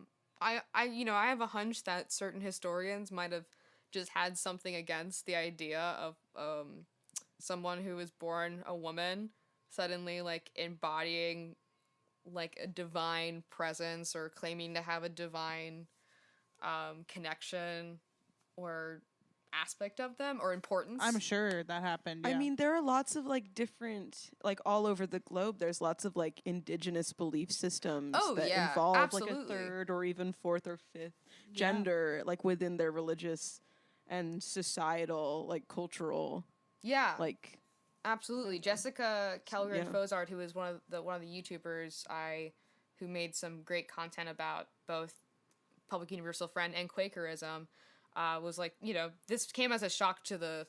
have a hunch that certain historians might have just had something against the idea of someone who was born a woman suddenly like embodying like a divine presence or claiming to have a divine connection or aspect of them or importance. I'm sure that happened. Yeah. I mean, there are lots of like different, like all over the globe, there's lots of like indigenous belief systems that involve like a third or even fourth or fifth gender, like within their religious and societal, like cultural, like. Absolutely. Jessica Kelleher Yeah. Fozard, who is one of the YouTubers who made some great content about both Public Universal Friend and Quakerism, was like, this came as a shock to the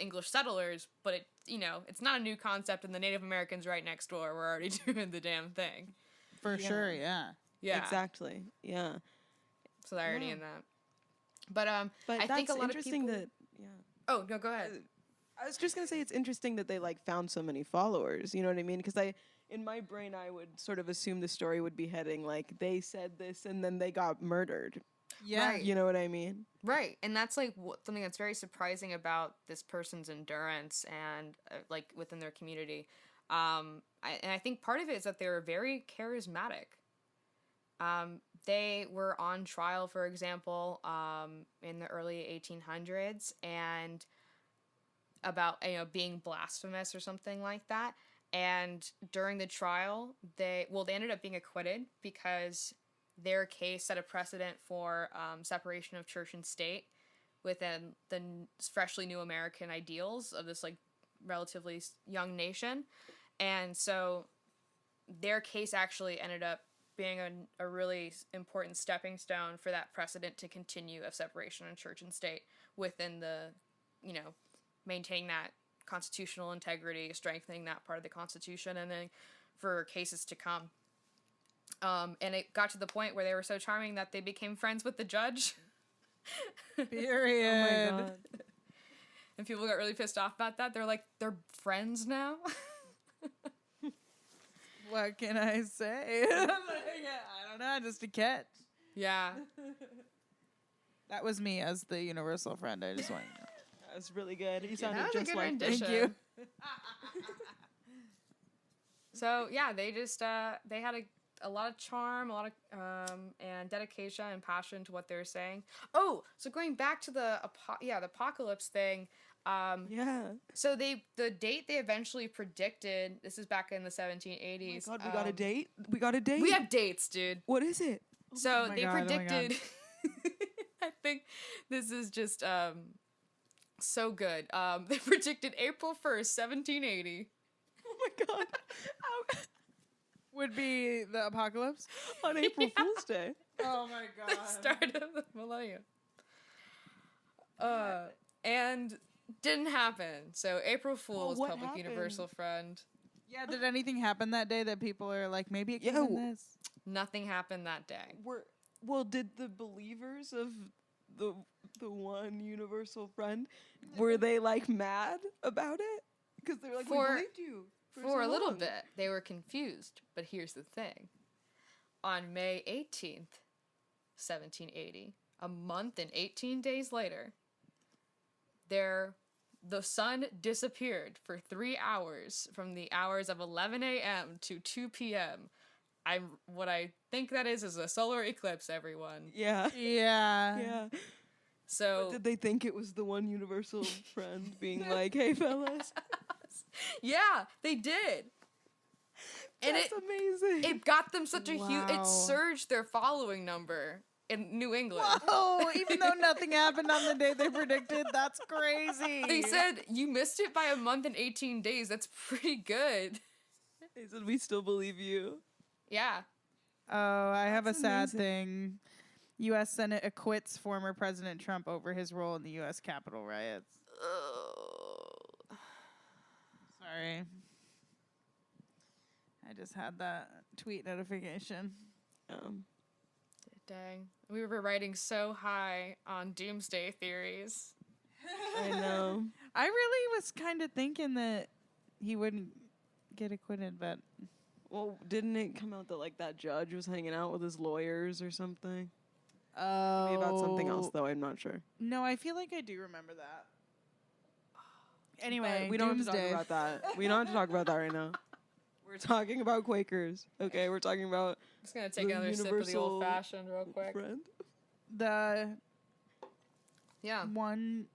English settlers, but it's not a new concept, and the Native Americans right next door were already doing the damn thing. for sure. Yeah. Yeah. Exactly. Yeah. So the irony in that. But But I that's think a lot interesting of people. that, yeah. Oh no, go ahead. I was just gonna say it's interesting that they like found so many followers. You know what I mean? Because in my brain, I would sort of assume the story would be heading like they said this and then they got murdered. Yeah. Right. You know what I mean? Right, and that's like something that's very surprising about this person's endurance and like within their community. I think part of it is that they were very charismatic. They were on trial, for example, in the early 1800s, and about being blasphemous or something like that. And during the trial, they ended up being acquitted because their case set a precedent for separation of church and state within the freshly new American ideals of this like relatively young nation. And so their case actually ended up being a really important stepping stone for that precedent to continue of separation of church and state within the, maintaining that constitutional integrity, strengthening that part of the Constitution, and then for cases to come. And it got to the point where they were so charming that they became friends with the judge. Period. Oh my God. And people got really pissed off about that. They're like, they're friends now? What can I say? I don't know. Just a catch. Yeah. That was me as the universal friend. I just want you to know. That was really good. He sounded That was a just good like rendition. Thank you. So yeah, they just they had a lot of charm, a lot of and dedication and passion to what they're saying. Oh, so going back to the apocalypse thing. So the date they eventually predicted. This is back in the 1780s. Oh my God, we got a date. We got a date. We have dates, dude. What is it? So they predicted. I think this is just so good. They predicted April 1st, 1780. Oh my God. Would be the apocalypse On April Fool's Day. Oh my God. The start of the millennium. And didn't happen. So April Fool's what public happened? universal friend. Yeah, did anything happen that day that people are like, maybe it could have been this? Nothing happened that day. Did the believers of the one universal friend, were they like mad about it? Because they were like, we believed you. For a little bit, they were confused. But here's the thing. On May 18th, 1780, a month and 18 days later, the sun disappeared for 3 hours from the hours of 11 a.m. to 2 p.m. What I think that is a solar eclipse, everyone. Yeah. Yeah. So But did they think it was the one universal friend being like, hey, fellas? yeah, they did. And That's amazing. It got them such a huge... Wow. It surged their following number in New England. Whoa, even though nothing happened on the day they predicted, that's crazy. They said, you missed it by a month and 18 days. That's pretty good. They said, we still believe you. Yeah. Oh, I have a That's sad amazing. thing. U.S. Senate acquits former President Trump over his role in the U.S. Capitol riots. Sorry. I just had that tweet notification. Dang. We were writing so high on doomsday theories. I know. I really was kind of thinking that he wouldn't get acquitted, but... Well, didn't it come out that like that judge was hanging out with his lawyers or something? Oh. Maybe about something else, though. I'm not sure. No, I feel like I do remember that. Anyway, But we don't have to talk doomsday. about that. We don't have to talk about that right now. We're talking about Quakers. Okay, we're talking about I'm just going to take The another sip of the universal old fashioned real quick. friend. The Yeah. one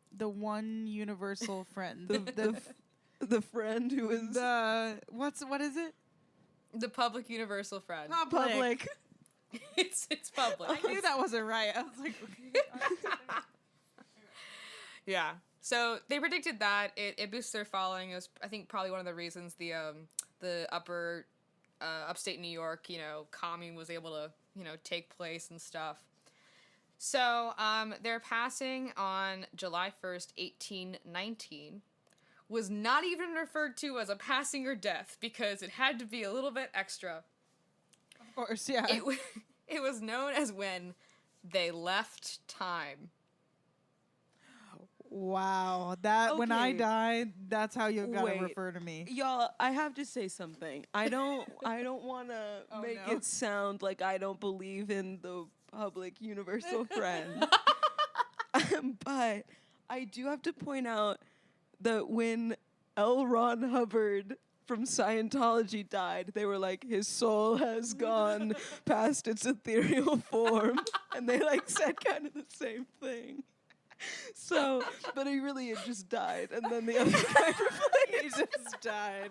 universal friend. The friend who is What is it? The public universal friend. public. It's public. I knew that wasn't right. I was like, okay. Yeah. So they predicted that it boosts their following. It was, I think, probably one of the reasons the upstate New York, commune was able to, take place and stuff. So their passing on July 1st, 1819 was not even referred to as a passing or death because it had to be a little bit extra. Of course, yeah. It was known as when they left time. Wow, that when I Okay. die, that's how you gotta Wait. refer to me. Y'all, I have to say something. I don't want to Oh, make no. it sound like I don't believe in the public universal friend. But I do have to point out that when L. Ron Hubbard from Scientology died, they were like, his soul has gone past its ethereal form. And they like said kind of the same thing. So, but he really had just died. And then the other guy He just died.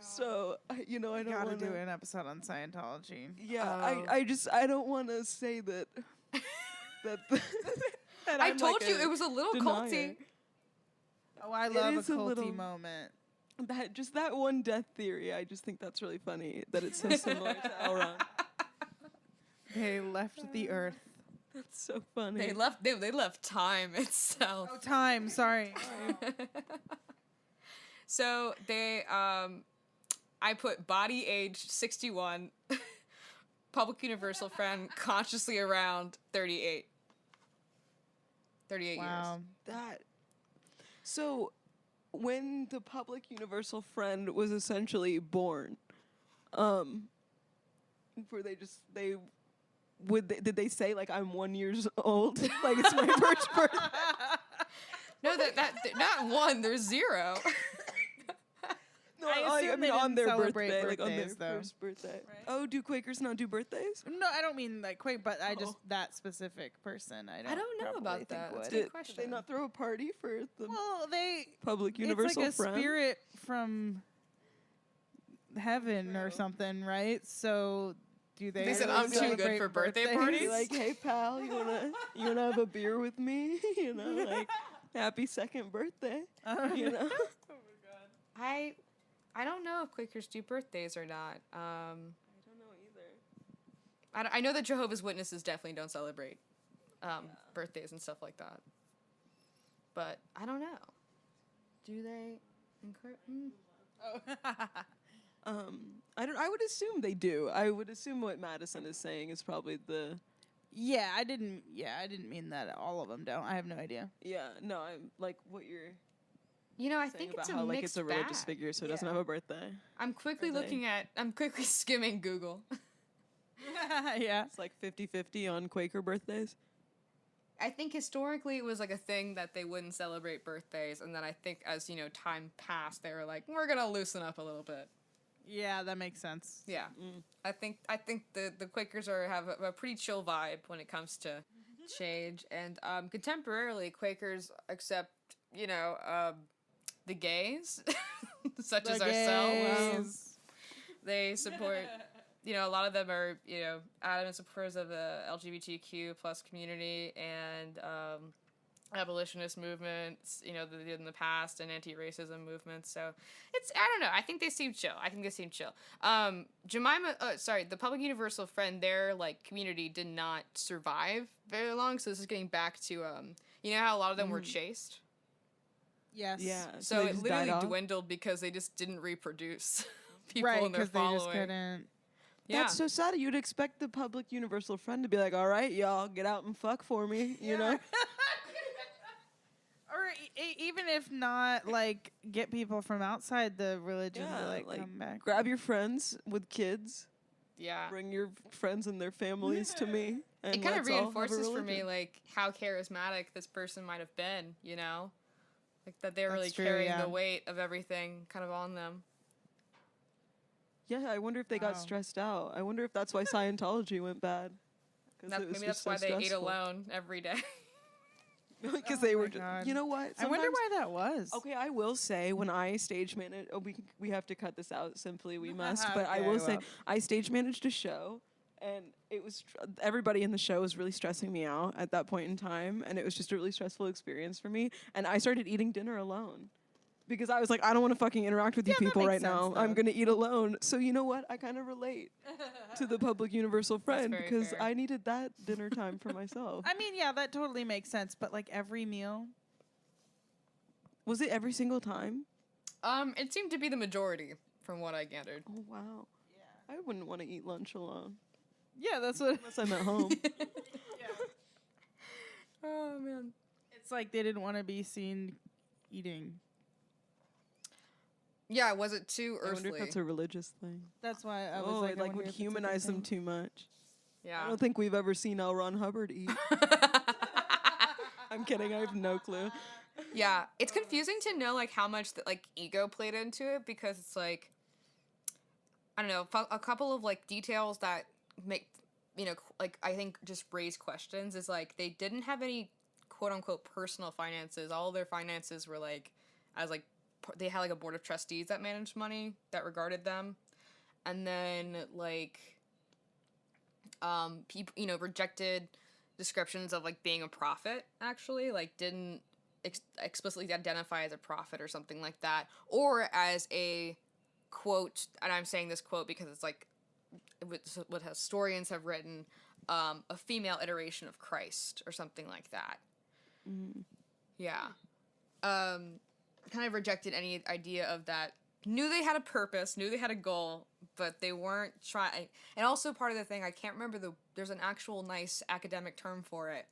So, I don't Gotta want do to an episode on Scientology. Yeah, Oh. I don't want to say that that I I'm told like you it was a little denier. culty. Oh, I It love a is a culty little- moment. That one death theory. I just think that's really funny that it's so similar to Elrond. They left the earth. That's so funny. They left time itself. Oh, time. Sorry. So they I put body aged 61, public universal friend consciously around 38. 38 Wow. years. So when the public universal friend was essentially born, did they say like I'm 1 year old? Like it's my first birthday? No, that not one, there's zero. No, I assume they on didn't their celebrate birthday, like on their birthdays, though. first birthday. Right? Oh, do Quakers not do birthdays? No, I don't mean like Quake, but I just Oh. that specific person. I don't know probably about think that. That's would. a good Did they question. not throw a party for the Well, public universal it's like a friend? spirit from heaven or True. something, right? So do they? They said, really "I'm too good celebrate for birthday birthdays? parties?" Be like, hey pal, you wanna have a beer with me? You know, like happy second birthday. You know. I don't know if Quakers do birthdays or not. I don't know either. I know that Jehovah's Witnesses definitely don't celebrate birthdays and stuff like that. But I don't know. Do they? I would assume they do. I would assume what Madison is saying is probably the. Yeah, I didn't mean that all of them don't. I have no idea. Yeah, no, I'm like what you're You know, I saying think about it's a how like mixed it's a religious bag. figure, so it doesn't Yeah. have a birthday. I'm quickly Are they? looking at. I'm quickly skimming Google. Yeah. It's like 50-50 on Quaker birthdays. I think historically it was like a thing that they wouldn't celebrate birthdays, and then I think as time passed, they were like, we're gonna loosen up a little bit. Yeah, that makes sense. Yeah, I think the Quakers have a pretty chill vibe when it comes to change, and contemporarily Quakers accept the gays, such as ourselves. They support. A lot of them are, adamant supporters of the LGBTQ plus community and abolitionist movements, that they did in the past, and anti-racism movements. So I don't know. I think they seem chill. The Public Universal Friend, their community did not survive very long. So this is getting back to, how a lot of them were chased. Yes. Yeah. So they it just literally died off? dwindled because they just didn't reproduce people Right, in their because they just following. couldn't. Yeah. That's so sad. You'd expect the Public Universal Friend to be like, all right, y'all, get out and fuck for me, you know? Or even if not, get people from outside the religion to come back. Grab your friends with kids, Yeah. bring your friends and their families to me. And It kind of let's all have a reinforces for me religion. how charismatic this person might have been, that they're really That's true, carrying yeah. the weight of everything kind of on them. Yeah, I wonder if they got Wow. stressed out. I wonder if that's why Scientology went bad. Maybe that's why they ate alone every day. Because they were my just, God. you know what? I wonder Sometimes- why that was. Okay, I will say when I stage managed, we have to cut this out. Simply, we must. But I Okay, will say well. I stage managed a show, and it was everybody in the show was really stressing me out at that point in time, and it was just a really stressful experience for me. And I started eating dinner alone because I was like, I don't want to fucking interact with you Yeah, that people makes right now. sense, I'm though. gonna eat alone. So you know what? I kind of relate to the Public Universal Friend very because fair. I needed that dinner time for myself. I mean, yeah, that totally makes sense. But every meal. Was it every single time? It seemed to be the majority from what I gathered. Oh wow. Yeah. I wouldn't want to eat lunch alone Yeah, that's what. unless I'm at home. Oh man. It's like they didn't want to be seen eating. Yeah, was it too I wonder earthly? if that's a religious thing. That's why I was Oh, like, it I like wonder would if it's a good humanize them thing. too much. I Yeah. don't think we've ever seen L. Ron Hubbard eat. I'm kidding. I have no clue. Yeah, it's confusing to know how much ego played into it because it's I don't know, a couple of details that make I think just raise questions is they didn't have any quote unquote personal finances. All of their finances were they had a board of trustees that managed money that regarded them, and then people rejected descriptions of being a prophet. Actually, didn't explicitly identify as a prophet or something like that, or as a quote, and I'm saying this quote because it's what historians have written, a female iteration of Christ or something like that. Yeah. Kind of rejected any idea of that. Knew they had a purpose, knew they had a goal, but they weren't trying. And also part of the thing, I can't remember there's an actual nice academic term for it.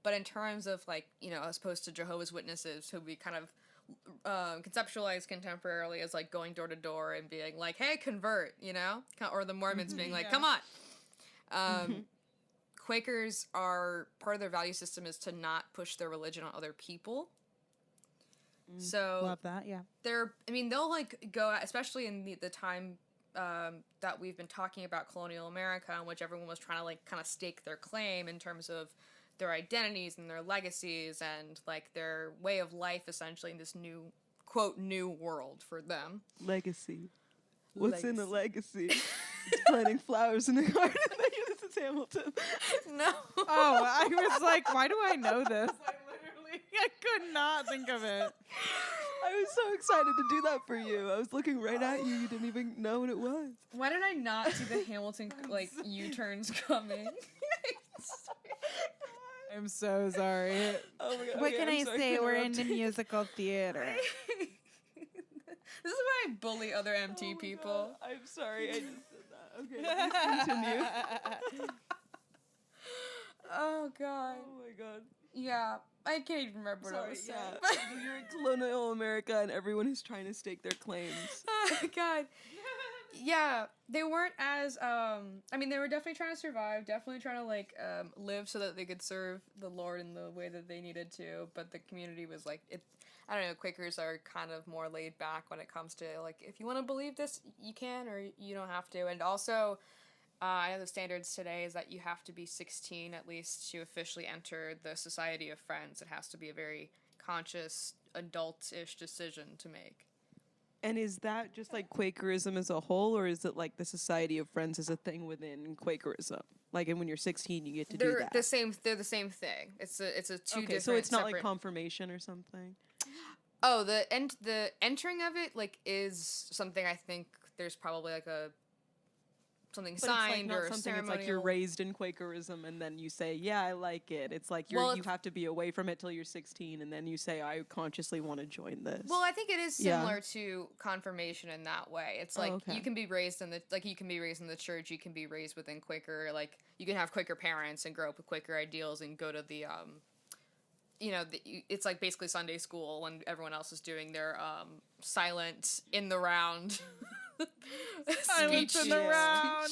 But in terms of as opposed to Jehovah's Witnesses, who we kind of conceptualize contemporarily as going door to door and being hey, convert, or the Mormons being Yeah. come on. Quakers are part of their value system is to not push their religion on other people. So Love that. Yeah. they'll like go out, especially in the time that we've been talking about colonial America, in which everyone was trying to like kind of stake their claim in terms of their identities and their legacies and like their way of life, essentially in this new quote new world for them. Legacy. What's in a legacy? It's planting flowers in the garden. This is Hamilton. No. Oh, I was like, why do I know this? I could not think of it. I was so excited to do that for you. I was looking right at you. You didn't even know what it was. Why did I not see the Hamilton like U-turns coming? I'm so sorry. Oh my God. What can I say? We're in the interrupt. musical theater. This is why I bully other MT Oh my people. God. I'm sorry. I just did that. Okay, please continue. Oh God. Oh my God. Yeah, I can't even remember what I Sorry, was saying. yeah. You're in colonial America and everyone is trying to stake their claims. Oh God. Yeah, they weren't as they were definitely trying to survive, definitely trying to like live so that they could serve the Lord in the way that they needed to, but the community was like I don't know, Quakers are kind of more laid back when it comes to like if you want to believe this, you can or you don't have to. And also I know the standards today is that you have to be 16 at least to officially enter the Society of Friends. It has to be a very conscious, adult-ish decision to make. And is that just like Quakerism as a whole, or is it like the Society of Friends is a thing within Quakerism? Like, and when you're 16, you get to do They're that. the same. They're the same thing. It's a two Okay, different. so it's not separate... like confirmation or something. Oh, the entering of it like is something I think there's probably like a something But signed it's like not or something. ceremonial. It's like you're raised in Quakerism, and then you say, "Yeah, I like it." It's like you have to be away from it till you're 16, and then you say, "I consciously want to join this." Well, I think it is similar to confirmation in that way. It's like okay. you can be raised in the church, you can be raised within Quaker, like you can have Quaker parents and grow up with Quaker ideals and go to the it's like basically Sunday school when everyone else is doing their silent in the round. Silence in the round.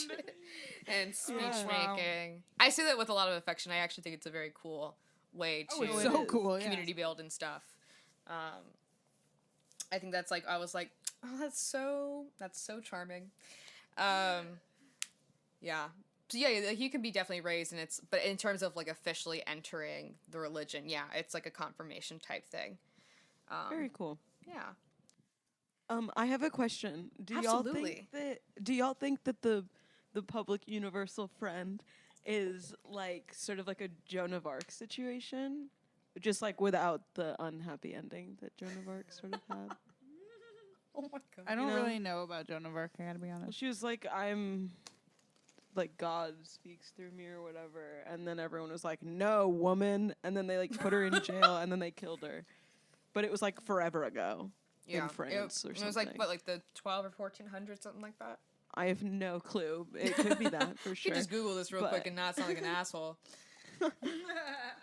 And speech Yeah. making. I say that with a lot of affection. I actually think it's a very cool way to it's So cool. Yeah. community build and stuff. I think that's like I was like, oh, that's so charming. Yeah. So yeah, like you can be definitely raised, and but in terms of like officially entering the religion, yeah, it's like a confirmation type thing. Very cool. Yeah. I have a question. Do y'all think that the public universal friend is like sort of like a Joan of Arc situation? Just like without the unhappy ending that Joan of Arc sort of had. Oh my God. I don't You know? really know about Joan of Arc, I gotta be Well, honest. she was like, I'm like God speaks through me or whatever, and then everyone was like, no, woman, and then they like put her in jail and then they killed her. But it was like forever ago. Yeah. In France or something. It was like what, like the 12 or 1400s, something like that. I have no clue. It could be that for You sure. can just Google this real But- quick and not sound like an asshole.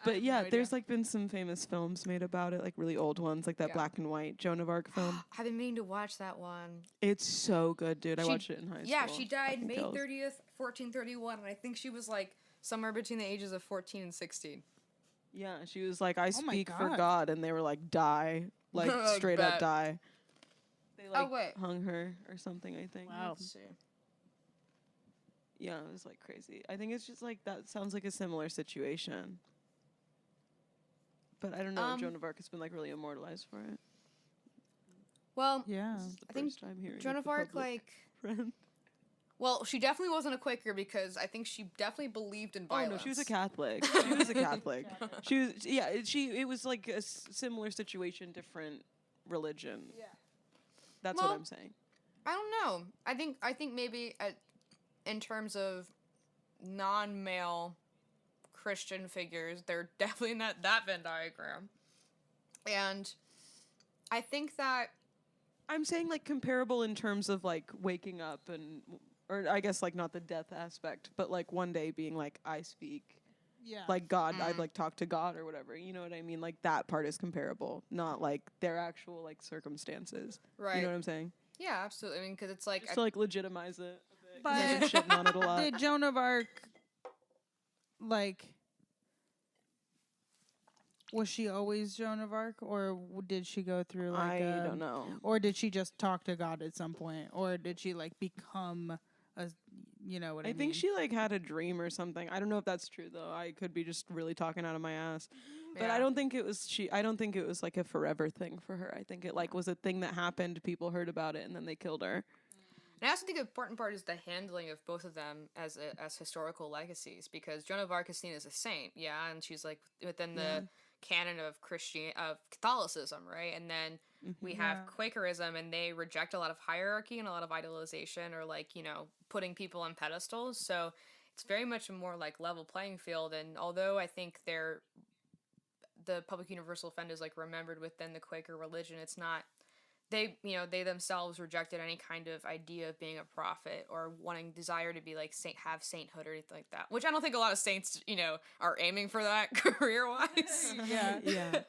But yeah, no there's like been some famous films made about it, like really old ones, like that Yeah. black and white Joan of Arc film. I've been meaning to watch that one. It's so good, dude. I She- watched it in high school. Yeah, she died Fucking May kills. 30th, 1431, and I think she was like somewhere between the ages of 14 and 16. Yeah, she was like, I Oh my speak for God. God, and they were like, die, like I straight up bet. die. They like wait. hung her or something. I think. Wow. Let's see. Yeah, it was like crazy. I think it's just like that sounds like a similar situation. But I don't know if Joan of Arc has been like really immortalized for it. Well, Yeah. This is the I think first time hearing Joan of of the Arc, public like, friend. well, she definitely wasn't a Quaker because I think she definitely believed in Oh violence. no, she was a Catholic. She was a Catholic. She was it was like a similar situation, different religion. Yeah. That's Well, what I'm saying. I don't know. I think maybe in terms of non-male Christian figures, they're definitely not that Venn diagram. And I think that I'm saying like comparable in terms of like waking up or I guess like not the death aspect, but like one day being like I speak Yeah. like God, I'd like talk to God or whatever. You know what I mean? Like that part is comparable, not like their actual like circumstances. right. You know what I'm saying? Yeah, absolutely. I mean, because it's like Just to like legitimize it. A bit, 'cause But I've been shitting on it a lot. did Joan of Arc, like, Was she always Joan of Arc, or did she go through like I don't know. Or did she just talk to God at some point, or did she like become a, you know what I mean? I think she like had a dream or something. I don't know if that's true though. I could be just really talking out of my ass. But I don't think it was I don't think it was like a forever thing for her. I think it like was a thing that happened, people heard about it, and then they killed her. And I also think the important part is the handling of both of them as historical legacies, because Joan of Arc is seen as a saint, and she's like within the canon of Catholicism, right? And then we have Quakerism, and they reject a lot of hierarchy and a lot of idolization, or like, you know, putting people on pedestals. So it's very much a more like level playing field. And although I think the public universal friend is like remembered within the Quaker religion, it's not. They themselves rejected any kind of idea of being a prophet or desire to be like have sainthood or anything like that. Which I don't think a lot of saints, are aiming for that career-wise. yeah.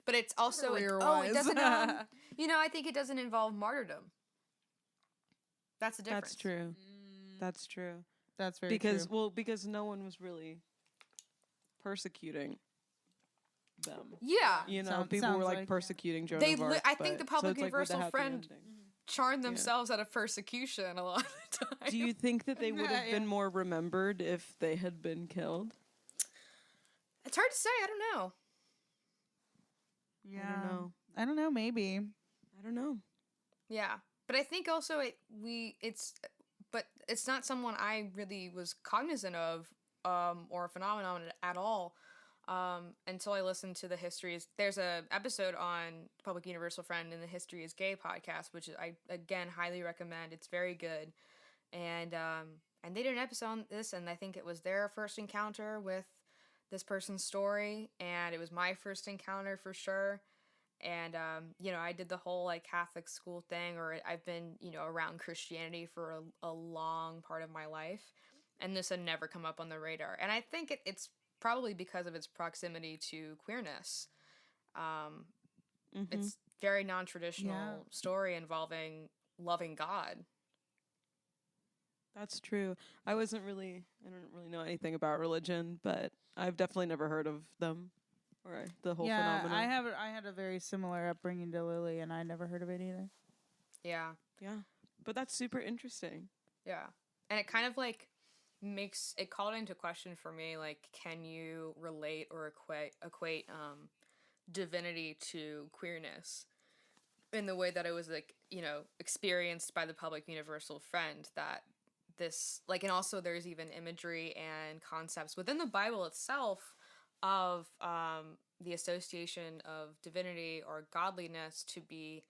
But it's also it doesn't. I think it doesn't involve martyrdom. That's the difference. That's true. That's true. That's very true. Because no one was really persecuting them. Yeah. People were like persecuting Joan of Arc. I think the public universal friend charmed themselves out of persecution a lot of the time. Do you think that they would have been more remembered if they had been killed? It's hard to say. I don't know. Yeah. I don't know. I don't know, maybe. I don't know. Yeah. But I think also it's not someone I really was cognizant of or a phenomenon at all. Until I listened to the Histories. There's a episode on Public Universal Friend in the History is Gay podcast, which I again highly recommend. It's very good. And they did an episode on this, and I think it was their first encounter with this person's story, and it was my first encounter for sure. And I did the whole like Catholic school thing, or I've been around Christianity for a long part of my life, and this had never come up on the radar. And I think it's probably because of its proximity to queerness. It's very non-traditional story involving loving God. That's true. I don't really know anything about religion, but I've definitely never heard of them or the whole phenomenon. I had a very similar upbringing to Lily, and I never heard of it either. Yeah. Yeah. But that's super interesting. Yeah. And it kind of like it called into question for me, like, can you relate or equate divinity to queerness in the way that it was like experienced by the public universal friend, that this like, and also there's even imagery and concepts within the Bible itself of the association of divinity or godliness to be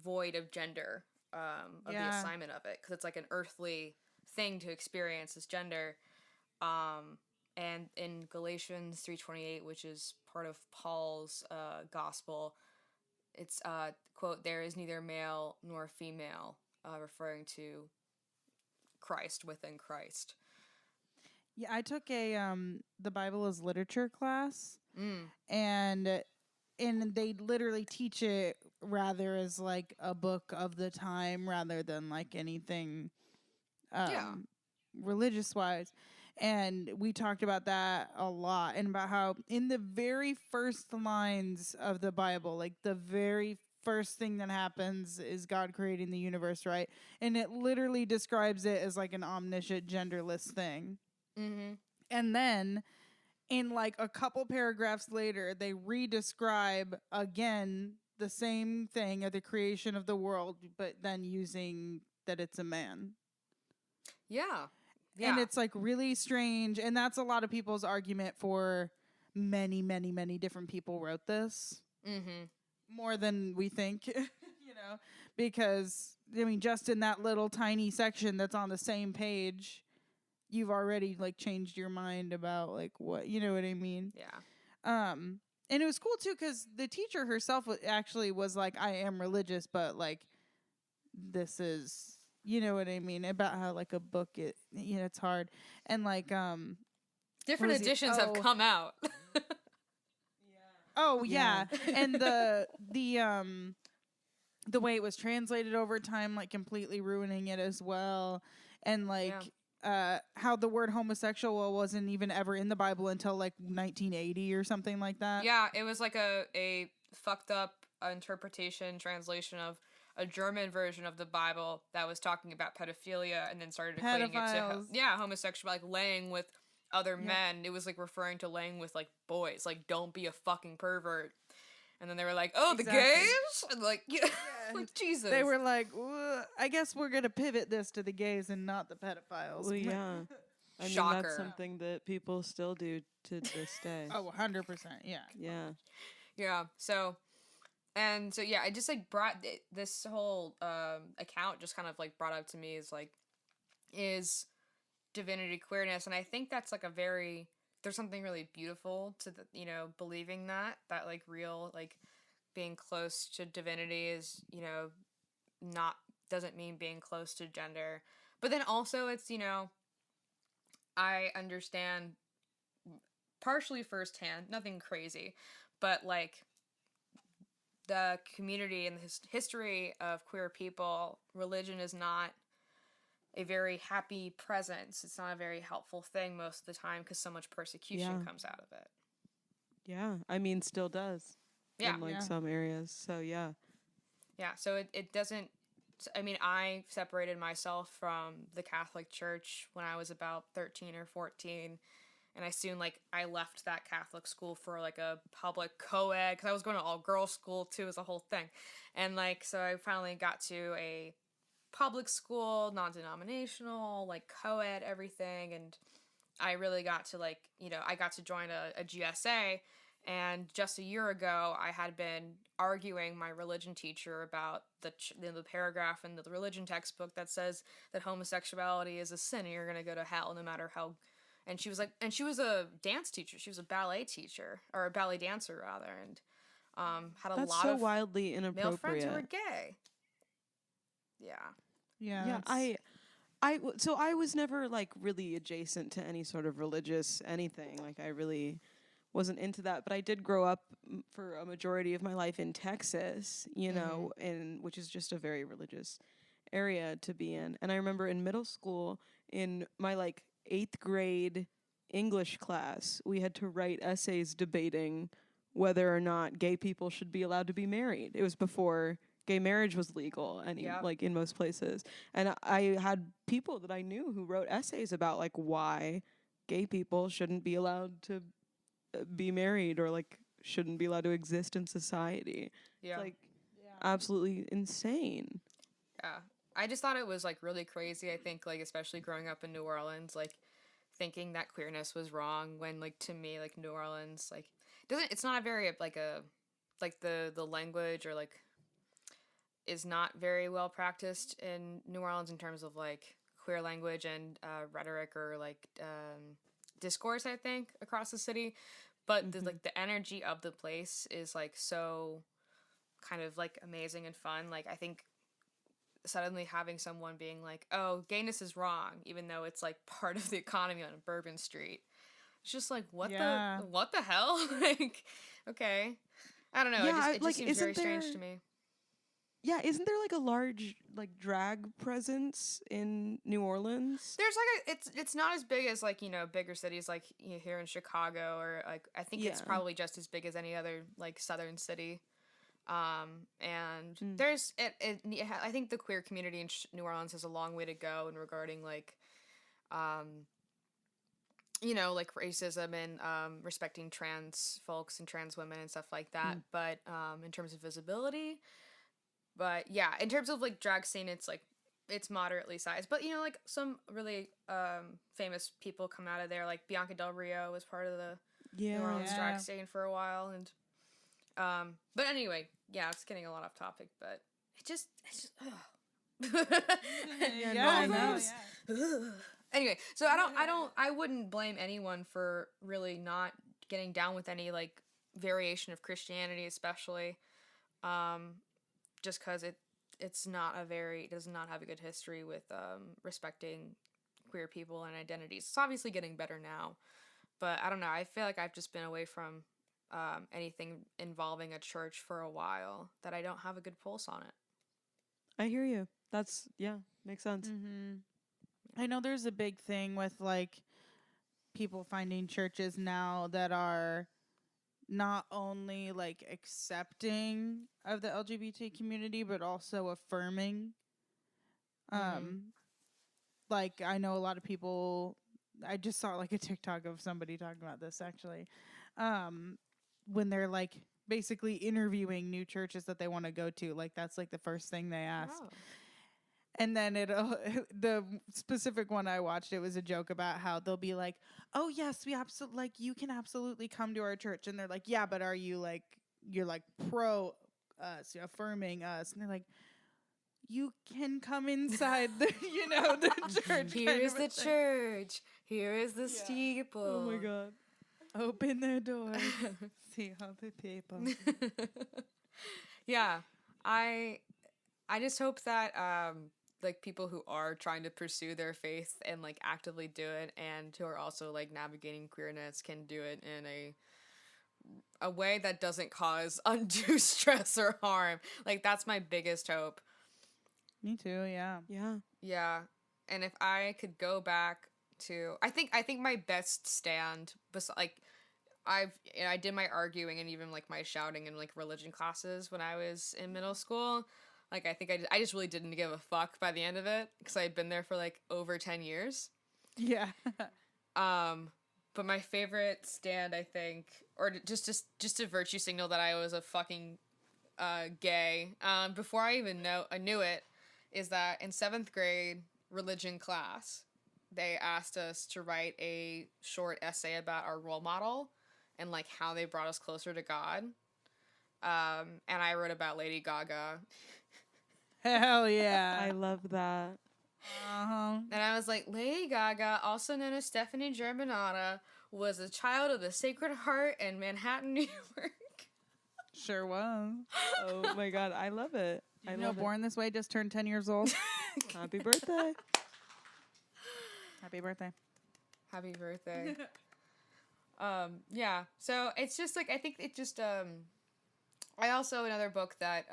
void of gender, of the assignment of it, because it's like an earthly thing to experience as gender. And in Galatians 3:28, which is part of Paul's gospel, it's quote, "There is neither male nor female," referring to Christ within Christ. Yeah, I took a the Bible as literature class, and they literally teach it rather as like a book of the time rather than like anything religious wise. And we talked about that a lot, and about how in the very first lines of the Bible, like the very first thing that happens is God creating the universe, right? And it literally describes it as like an omniscient, genderless thing. Mm-hmm. And then in like a couple paragraphs later, they re-describe again the same thing of the creation of the world, but then using that it's a man. Yeah. And it's like really strange. And that's a lot of people's argument for many, many, many different people wrote this. Mm-hmm. More than we think, because I mean, just in that little tiny section that's on the same page, you've already like changed your mind about like what, you know what I mean? Yeah. And it was cool too, because the teacher herself actually was like, I am religious, but like, this is, you know what I mean? About how like a book, it's hard. And like, different editions have come out. Oh yeah. And the way it was translated over time, like completely ruining it as well. And like how the word homosexual wasn't even ever in the Bible until like 1980 or something like that. Yeah, it was like a fucked up interpretation, translation of a German version of the Bible that was talking about pedophilia and then started equating it to homosexual, like laying with other men. It was like referring to laying with like boys, like don't be a fucking pervert. And then they were like, "Oh, exactly. The gays," and like, like Jesus. They were like, "I guess we're gonna pivot this to the gays and not the pedophiles." Well, yeah. I mean, Shocker. that's something that people still do to this day. Oh, 100%. Yeah. Yeah. Yeah. So yeah, I just like brought this whole account just kind of like brought up to me is divinity queerness, and I think that's like there's something really beautiful to the, believing that like real, like being close to divinity is, doesn't mean being close to gender. But then also it's, I understand partially firsthand, nothing crazy, but like the community and the history of queer people, religion is not a very happy presence. It's not a very helpful thing most of the time because so much persecution comes out of it. Yeah, I mean, still does. Yeah. In some areas. So yeah. Yeah, so it doesn't. I mean, I separated myself from the Catholic Church when I was about 13 or 14, and I soon I left that Catholic school for like a public co-ed because I was going to all girls school too as a whole thing, and so I finally got to a public school, non-denominational, like co-ed, everything, and I really got to I got to join a GSA, and just a year ago I had been arguing my religion teacher about the paragraph in the religion textbook that says that homosexuality is a sin and you're gonna go to hell no matter how, and she was a dance teacher, she was a ballet teacher, or a ballet dancer rather, and had a That's lot so of wildly male friends inappropriate. who were gay. Yeah. So I was never really adjacent to any sort of religious anything. I really wasn't into that, but I did grow up for a majority of my life in Texas, which is just a very religious area to be in. And I remember in middle school, in my 8th grade English class, we had to write essays debating whether or not gay people should be allowed to be married. It was before gay marriage was legal in most places. And I had people that I knew who wrote essays about why gay people shouldn't be allowed to be married or shouldn't be allowed to exist in society. Yeah. It's absolutely insane. Yeah. I just thought it was really crazy. I think especially growing up in New Orleans, thinking that queerness was wrong when to me New Orleans it's not a very the language or is not very well practiced in New Orleans in terms of queer language and rhetoric or discourse, I think, across the city. But the energy of the place is so kind of amazing and fun. I think suddenly having someone being oh, gayness is wrong, even though it's part of the economy on Bourbon Street. It's just what the hell? Okay. I don't know. Yeah, it just seems very strange to me. Yeah, isn't there a large drag presence in New Orleans? There's it's not as big as bigger cities here in Chicago, or I think it's probably just as big as any other southern city. And there's I think the queer community in New Orleans has a long way to go in regarding racism and respecting trans folks and trans women and stuff like that. But in terms of visibility. But yeah, in terms of drag scene, it's moderately sized. But some really famous people come out of there. Bianca Del Rio was part of the New Orleans drag scene for a while, and but anyway, yeah, it's getting a lot off topic, but it's just Anyway, so I wouldn't blame anyone for really not getting down with any variation of Christianity, especially. Just because it does not have a good history with respecting queer people and identities. It's obviously getting better now, but I don't know. I feel like I've just been away from anything involving a church for a while that I don't have a good pulse on it. I hear you. That's makes sense. Mm-hmm. I know there's a big thing with like people finding churches now that are not only like accepting of the LGBT community but also affirming. Like I know a lot of people, I just saw like a TikTok of somebody talking about this actually. When they're like basically interviewing new churches that they want to go to, like that's like the first thing they ask. Oh. And then the specific one I watched, it was a joke about how they'll be like, "Oh yes, we absolutely like you can absolutely come to our church," and they're like, "Yeah, but are you like you're like pro us, you're affirming us?" And they're like, "You can come inside the the church. Here is the church. Here is the steeple. Oh my god. Open the door. See all the people." Yeah, I just hope that like people who are trying to pursue their faith and like actively do it, and who are also like navigating queerness, can do it in a way that doesn't cause undue stress or harm. Like that's my biggest hope. Me too. Yeah. Yeah. Yeah, and if I could go back to, I think my best stand, like I did my arguing and even like my shouting in like religion classes when I was in middle school. Like I think I just really didn't give a fuck by the end of it because I had been there for like over 10 years. Yeah. But my favorite stand, I think, or just to virtue signal that I was a fucking gay, before I even knew it, is that in 7th grade religion class, they asked us to write a short essay about our role model and like how they brought us closer to God. And I wrote about Lady Gaga. Hell yeah. I love that. Uh-huh. And I was like, Lady Gaga, also known as Stephanie Germanotta, was a child of the Sacred Heart in Manhattan, New York. Sure was. Oh my god, I love it. I love Born This Way just turned 10 years old. Happy birthday. Happy birthday. Happy birthday. Yeah. So it's just like, I think it just, I also, another book that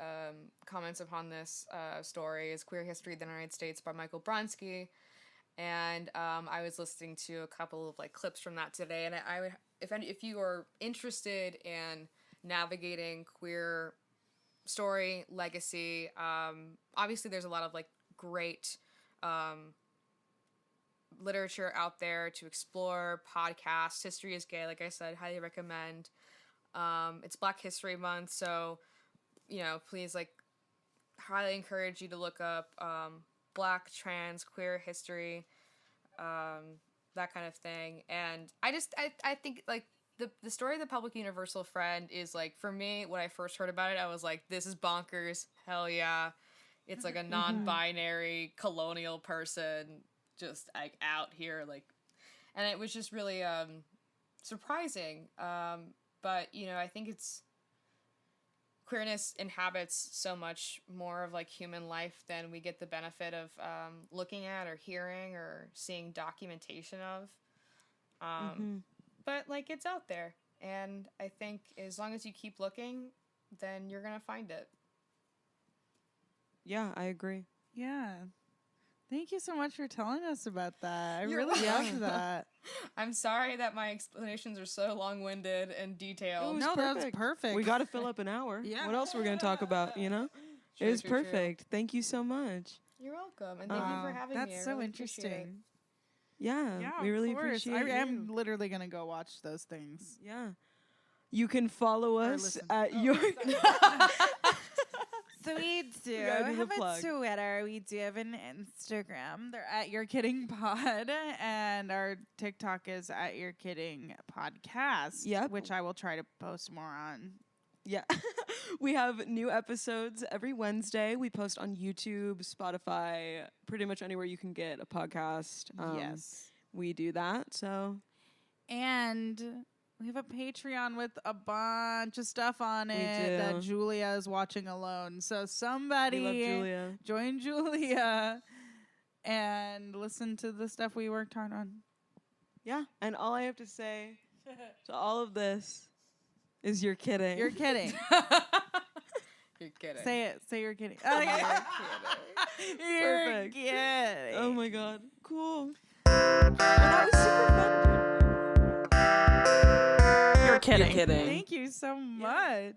comments upon this story is Queer History of the United States by Michael Bronski. And I was listening to a couple of like clips from that today. And I would, if you are interested in navigating queer story, legacy, obviously there's a lot of like great literature out there to explore, podcasts. History is Gay, like I said, highly recommend. It's Black History Month, so please like highly encourage you to look up Black, trans, queer history, that kind of thing. And I think like the story of the Public Universal Friend is like, for me, when I first heard about it, I was like, this is bonkers. Hell yeah. It's like a non-binary colonial person just like out here, like, and it was just really surprising. But I think queerness inhabits so much more of like human life than we get the benefit of looking at or hearing or seeing documentation of. But like, it's out there, and I think as long as you keep looking, then you're gonna find it. Yeah, I agree. Yeah. Thank you so much for telling us about that. I You're really welcome. loved that. I'm sorry that my explanations are so long-winded and detailed. was No, that's perfect. perfect. We got to fill up an hour. Yeah. What else we're going to talk about, It was True, true. perfect. Thank you so much. You're welcome, and thank you for having me. That's I so really appreciate it. interesting. Yeah, we really of course. appreciate I am you. literally going to go watch those things. Yeah. You can follow Or us listen. at your... So we do gotta do the have a plug. Twitter. We do have an Instagram. They're at You're Kidding Pod. And our TikTok is at You're Kidding Podcast. Yep. Which I will try to post more on. Yeah. We have new episodes every Wednesday. We post on YouTube, Spotify, pretty much anywhere you can get a podcast. Yes. We do that, so... And we have a Patreon with a bunch of stuff on We it that do. Julia is watching alone. So We somebody love Julia. join Julia and listen to the stuff we worked hard on. Yeah, and all I have to say to all of this is you're kidding. You're kidding. You're kidding. Say it. Say you're kidding. Oh, yeah. You're Perfect. kidding. Oh my god. Cool. Well, that was super fun. You're kidding. You're kidding. Thank you so much.